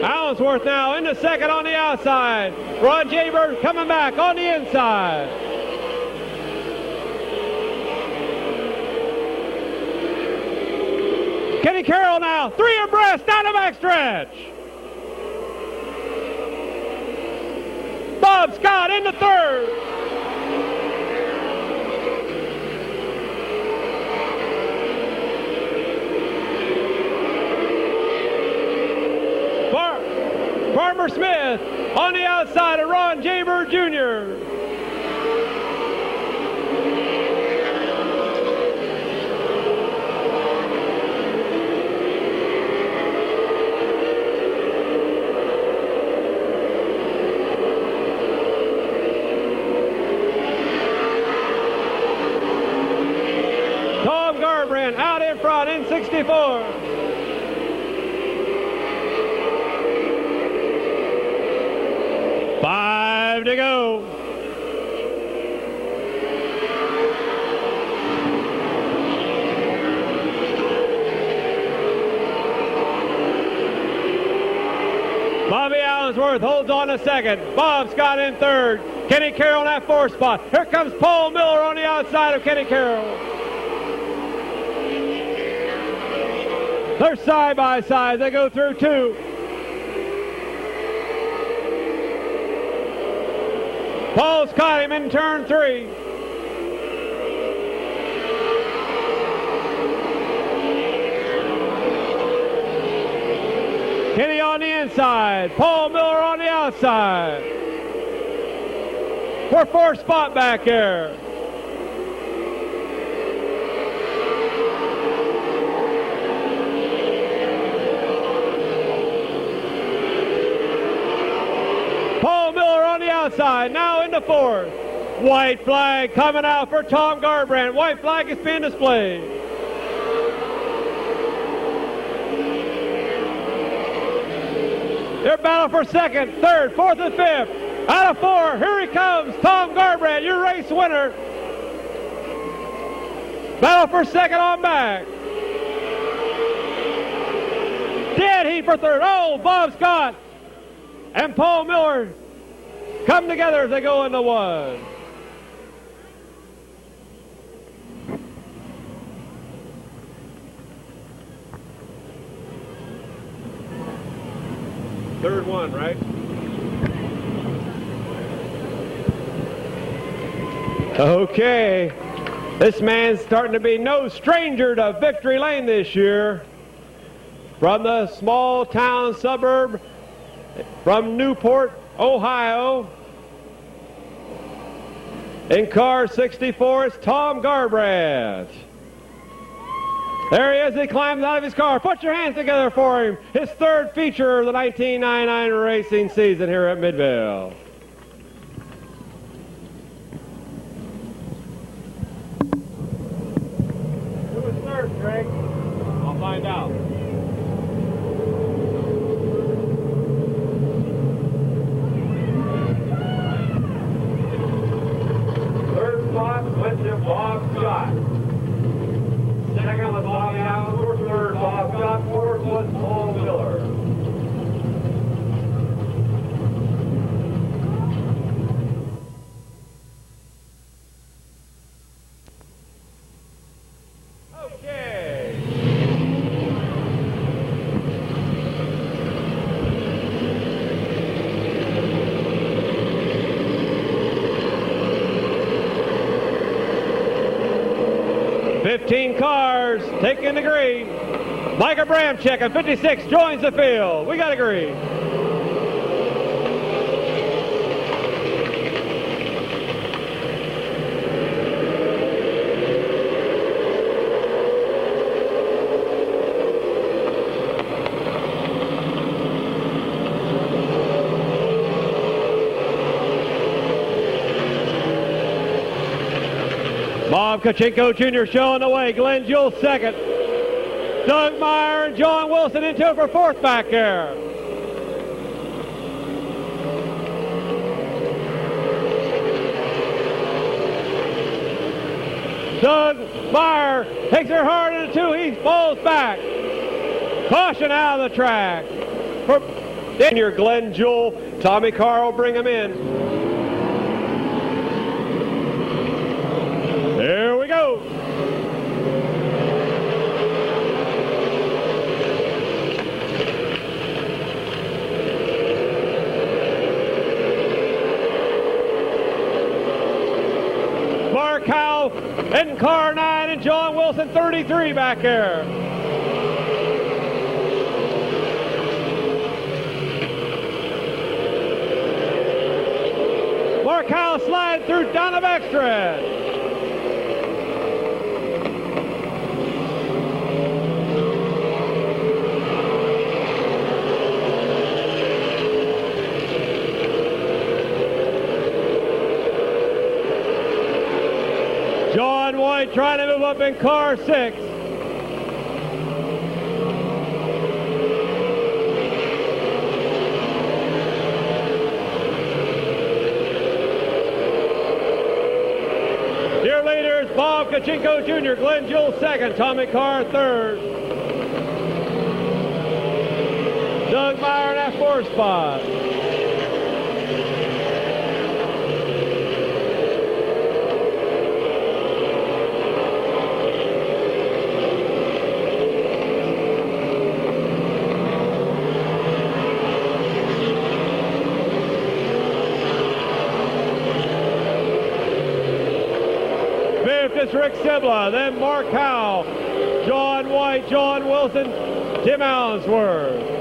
Allensworth now into 2nd on the outside. Ron J. Bird coming back on the inside. Kenny Carroll now, 3 abreast down the backstretch. Bob Scott into 3rd. Farmer Smith on the outside of Ron J. Bird Jr. Tom Garbrandt out in front in 64. To go. Bobby Allensworth holds on to 2nd. Bob Scott in 3rd. Kenny Carroll in that 4th spot. Here comes Paul Miller on the outside of Kenny Carroll. They're side by side. They go through 2. Paul's caught him in turn 3. Kenny on the inside. Paul Miller on the outside. For 4th spot back there. outside. Now into fourth. White flag coming out for Tom Garbrandt. White flag is being displayed. Their battle for second, third, fourth, and fifth. Out of four, here he comes, Tom Garbrandt, your race winner. Battle for second on back. Dead heat for third. Oh, Bob Scott and Paul Miller come together as they go into one. Third one, right? Okay. This man's starting to be no stranger to victory lane this year. From the small town suburb from Newport, Ohio. In car 64 is Tom Garbrandt. There he is. He climbs out of his car. Put your hands together for him. His third feature of the 1999 racing season here at Midvale. Who was third, Greg? I'll find out. Third spot went to Bob Scott. Second was Bobby Allen, third Bob Scott, fourth was Paul Miller. Okay. "15 cars taking the green. Micah Bramcheck at 56 joins the field. We got a green." Bob Kachinko Jr. showing the way. Glenn Jules second. Doug Meyer and John Wilson into it for fourth back there. Doug Meyer takes her hard into two. He falls back. Caution out of the track. For senior Glenn Jewell. Tommy Carr will bring him in. There we go. Mark Howe in car 9 and John Wilson 33 back there. Mark Howe slides through down the backstretch. John White trying to move up in car 6. Dear leaders, Bob Kachinko Jr., Glenn Jules second, Tommy Carr third. Doug Meyer in that fourth spot. Fifth is Rick Sibla, then Mark Howe, John White, John Wilson, Tim Allensworth.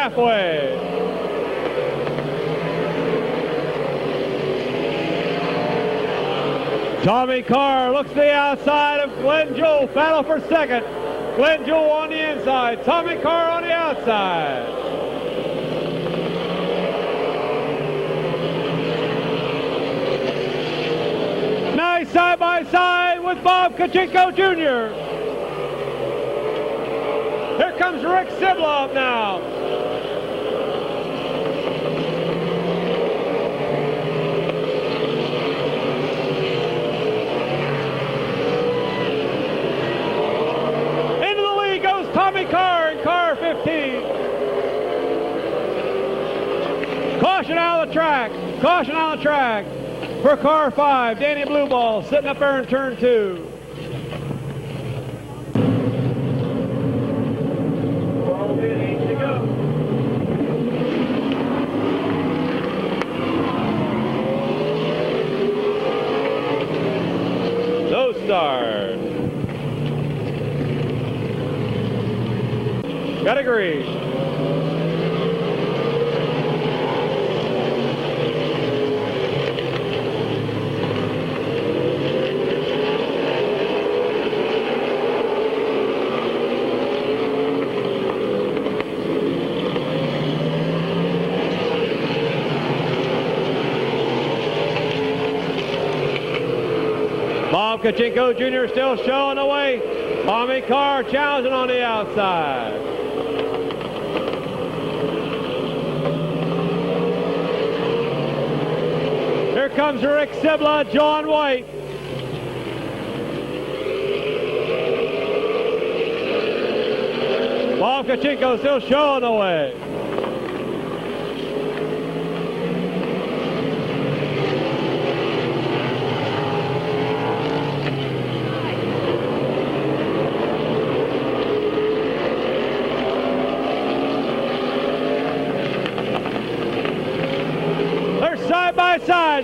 halfway. Tommy Carr looks to the outside of Glenn Jewell. Battle for second. Glenn Jewell on the inside. Tommy Carr on the outside. Nice side by side with Bob Kachinko Jr. Here comes Rick Sibla up now. Into the lead goes Tommy Carr in car 15. Caution out of the track. Caution out of the track. For car 5, Danny Blueball sitting up there in turn 2. No start. Got agreed. Bob Kachinko Jr. still showing the way. Tommy Carr challenging on the outside. Here comes Rick Sibla, John White. Bob Kachinko still showing the way. Side by side.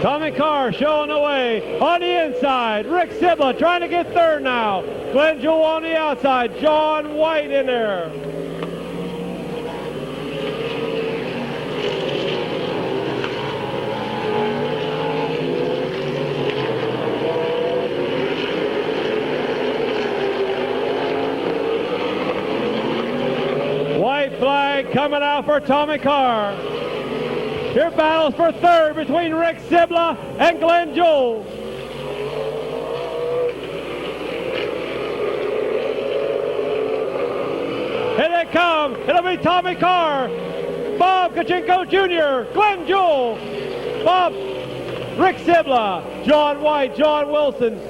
Tommy Carr showing the way on the inside. Rick Sibla trying to get third now. Glenn Jewell on the outside. John White in there. White flag coming out for Tommy Carr. Here battles for third between Rick Sibla and Glenn Jewell. Here they come. It'll be Tommy Carr, Bob Kachinko Jr., Glenn Jewell, Bob, Rick Sibla, John White, John Wilson,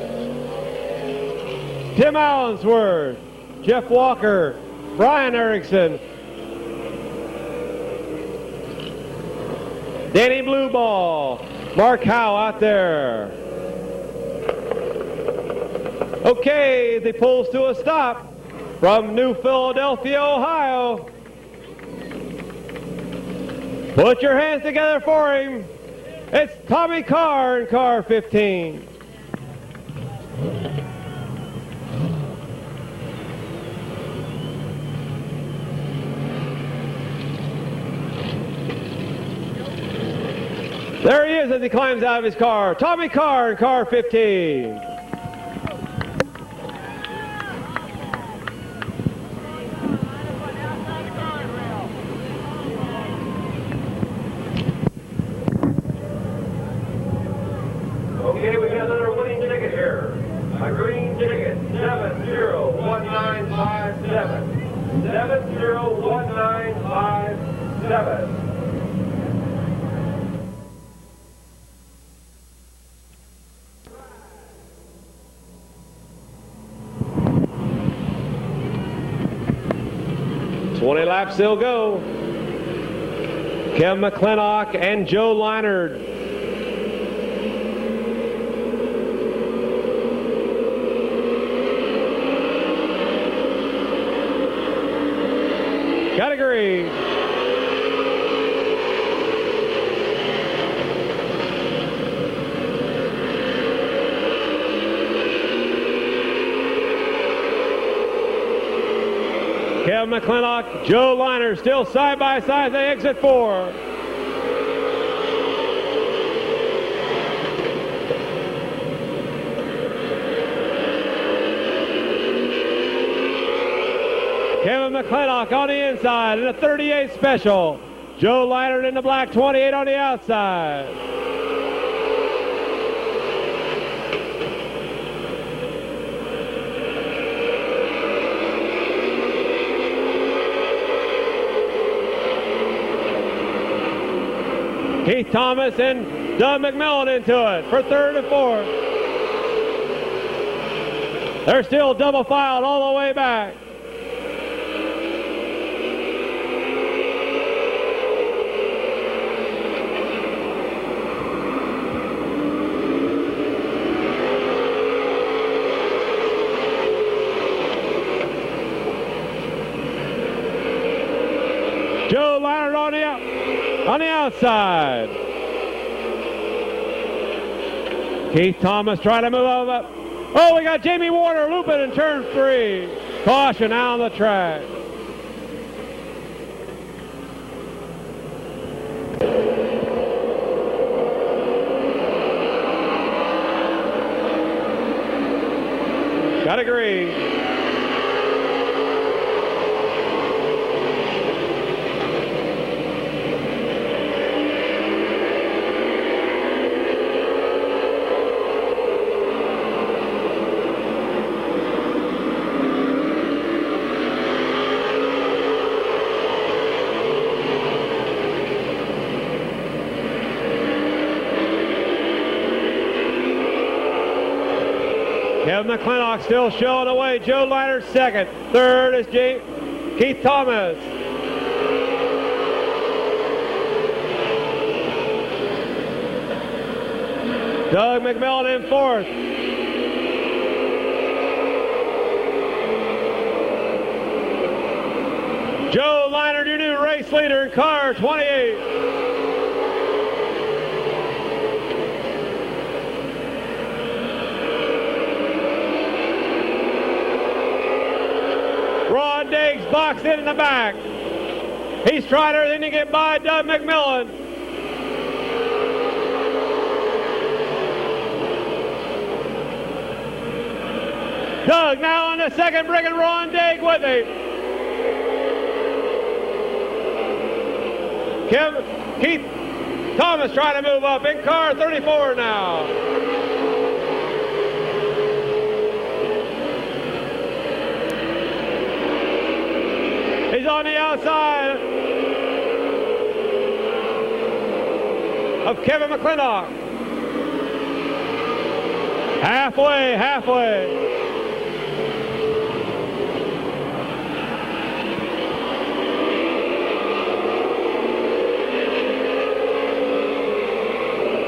Tim Allensworth, Jeff Walker, Brian Erickson, Danny Blueball, Mark Howe out there. Okay, the pulls to a stop from New Philadelphia, Ohio. Put your hands together for him. It's Tommy Carr in car 15. There he is as he climbs out of his car. Tommy Carr in car 15. Okay, we got another winning ticket here. A green ticket, 701957. 701957. $20 laps still go. Kevin McClintock and Joe Leinard. Category. Kevin McClintock, Joe Liner still side by side as they exit 4. Kevin McClintock on the inside in a 38 special. Joe Liner in the black 28 on the outside. Keith Thomas and Doug McMillan into it for 3rd and 4th. They're still double filed all the way back. Joe Liner on the outside. Keith Thomas trying to move over. Oh, we got Jamie Warner looping in turn 3. Caution out on the track. Category. Kevin McClintock still showing away. Joe Liner 2nd. 3rd is Keith Thomas. Doug McMillan in 4th. Joe Liner, your new race leader in car 28. Ron Diggs boxed in the back. He's trying everything to get by Doug McMillan. Doug now on the second, bringing Ron Diggs with him. Keith Thomas trying to move up in car 34 now. He's on the outside of Kevin McClintock. Halfway.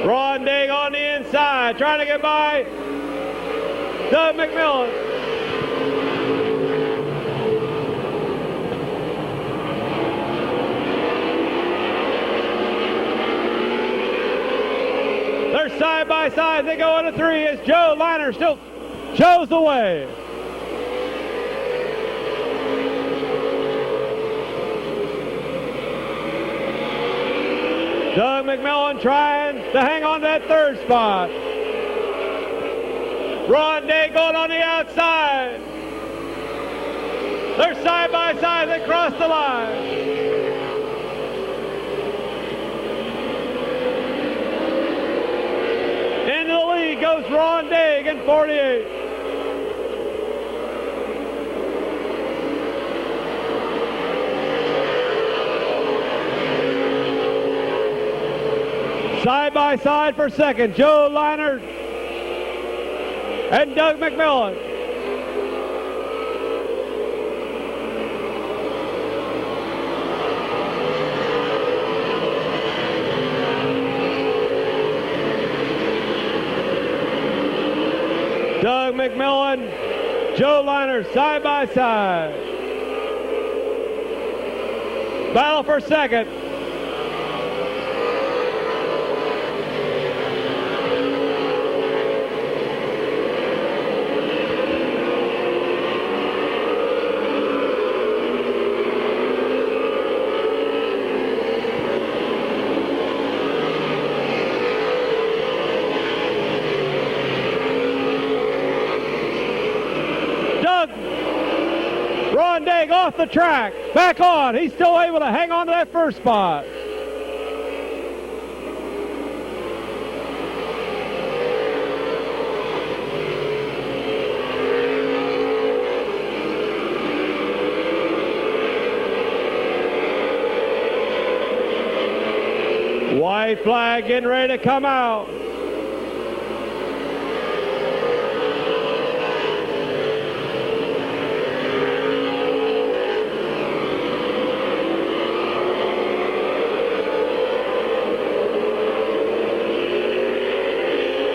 Ron Diggs on the inside, trying to get by Doug McMillan. They're side by side. They go into 3 as Joe Liner still shows the way. Doug McMillan trying to hang on to that 3rd spot. Ron Diggs going on the outside. They're side by side. They cross the line. Into the lead goes Ron Diggs in 48. Side by side for second, Joe Liner and Doug McMillan. Doug McMillan, Joe Liner side by side. Battle for second. Ron Daig off the track, back on. He's still able to hang on to that first spot. White flag getting ready to come out.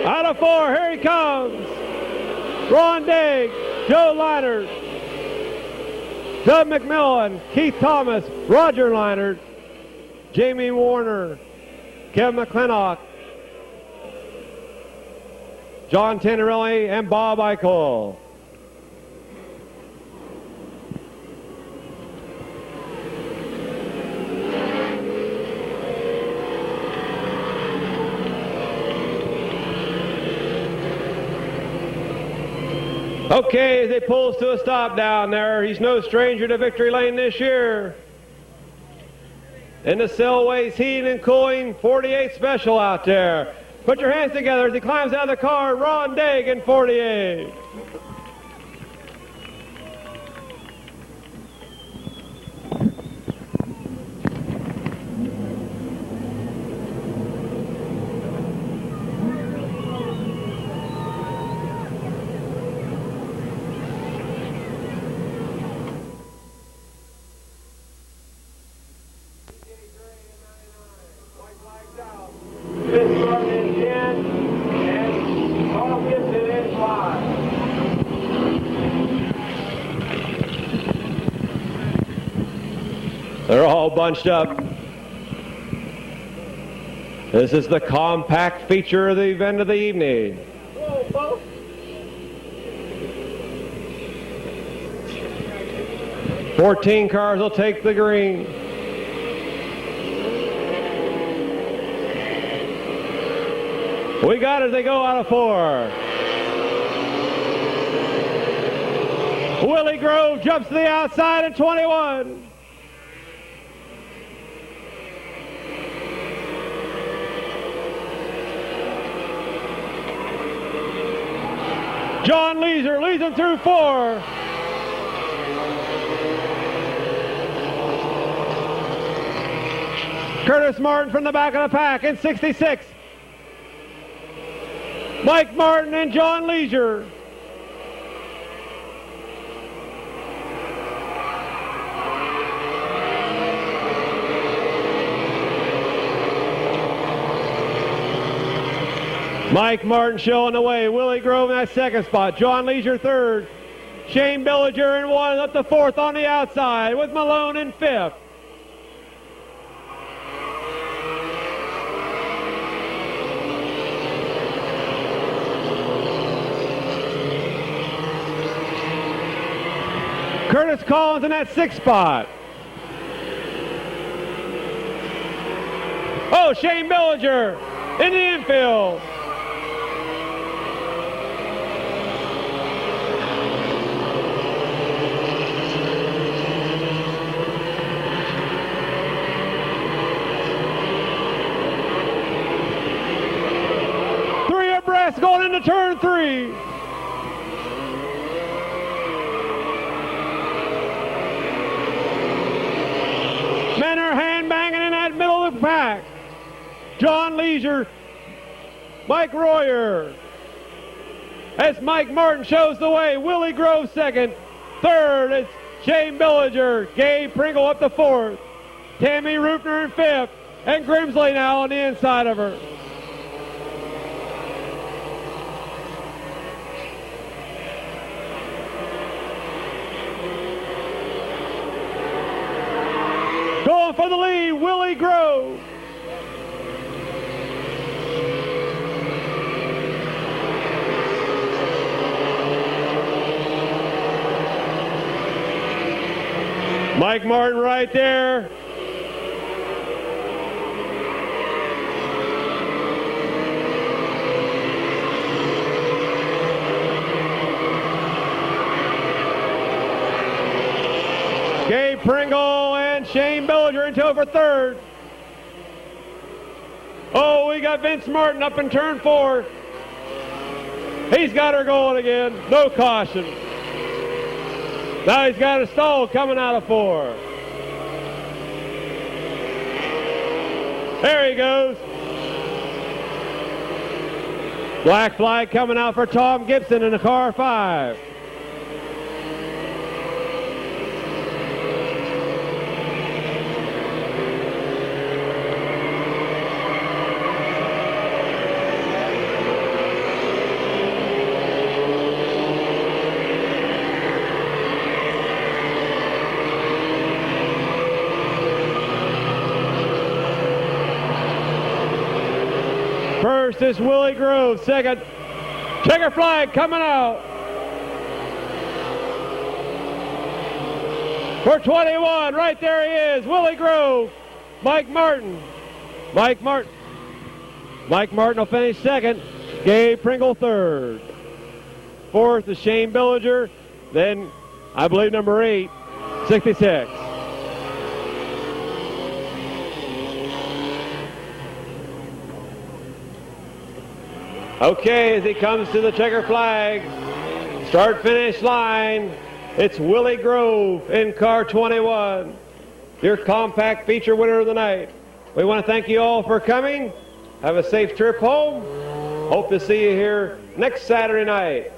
Out of 4, here he comes. Ron Daig, Joe Leinert, Doug McMillan, Keith Thomas, Roger Leinert, Jamie Warner, Kevin McClintock, John Tannerelli, and Bob Eichel. Okay, as he pulls to a stop down there, he's no stranger to victory lane this year. In the Selways Heating and Cooling 48 Special out there. Put your hands together as he climbs out of the car, Ron Daig in 48. They're all bunched up. This is the compact feature of the event of the evening. 14 cars will take the green. We got it as they go out of 4. Willie Grove jumps to the outside in 21. John Leeser leads him through 4. Curtis Martin from the back of the pack in 66. Mike Martin and John Leeser. Mike Martin showing the way. Willie Grove in that second spot. John Leeser third. Shane Billinger in 1, up to 4th on the outside with Malone in 5th. Curtis Collins in that 6th spot. Oh, Shane Billinger in the infield. Going into turn 3. Men are hand banging in that middle of the pack. John Leeser, Mike Royer. As Mike Martin shows the way, Willie Grove second. Third is Shane Billinger. Gabe Pringle up to 4th. Tammy Rupner in 5th. And Grimsley now on the inside of her. going for the lead, Willie Grove. Mike Martin right there. Gabe Pringle and Shane Bellinger in tow for third. Oh, we got Vince Martin up in turn 4. He's got her going again. No caution. Now he's got a stall coming out of 4. There he goes. Black flag coming out for Tom Gibson in the car 5. First is Willie Grove. Second, checker flag coming out. For 21, right there he is, Willie Grove. Mike Martin will finish second. Gabe Pringle third. Fourth is Shane Bellinger. Then, I believe number 8, 66. Okay, as he comes to the checker flag, start-finish line, it's Willie Grove in car 21, your compact feature winner of the night. We want to thank you all for coming. Have a safe trip home. Hope to see you here next Saturday night.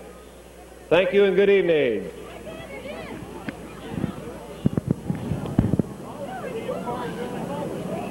Thank you and good evening.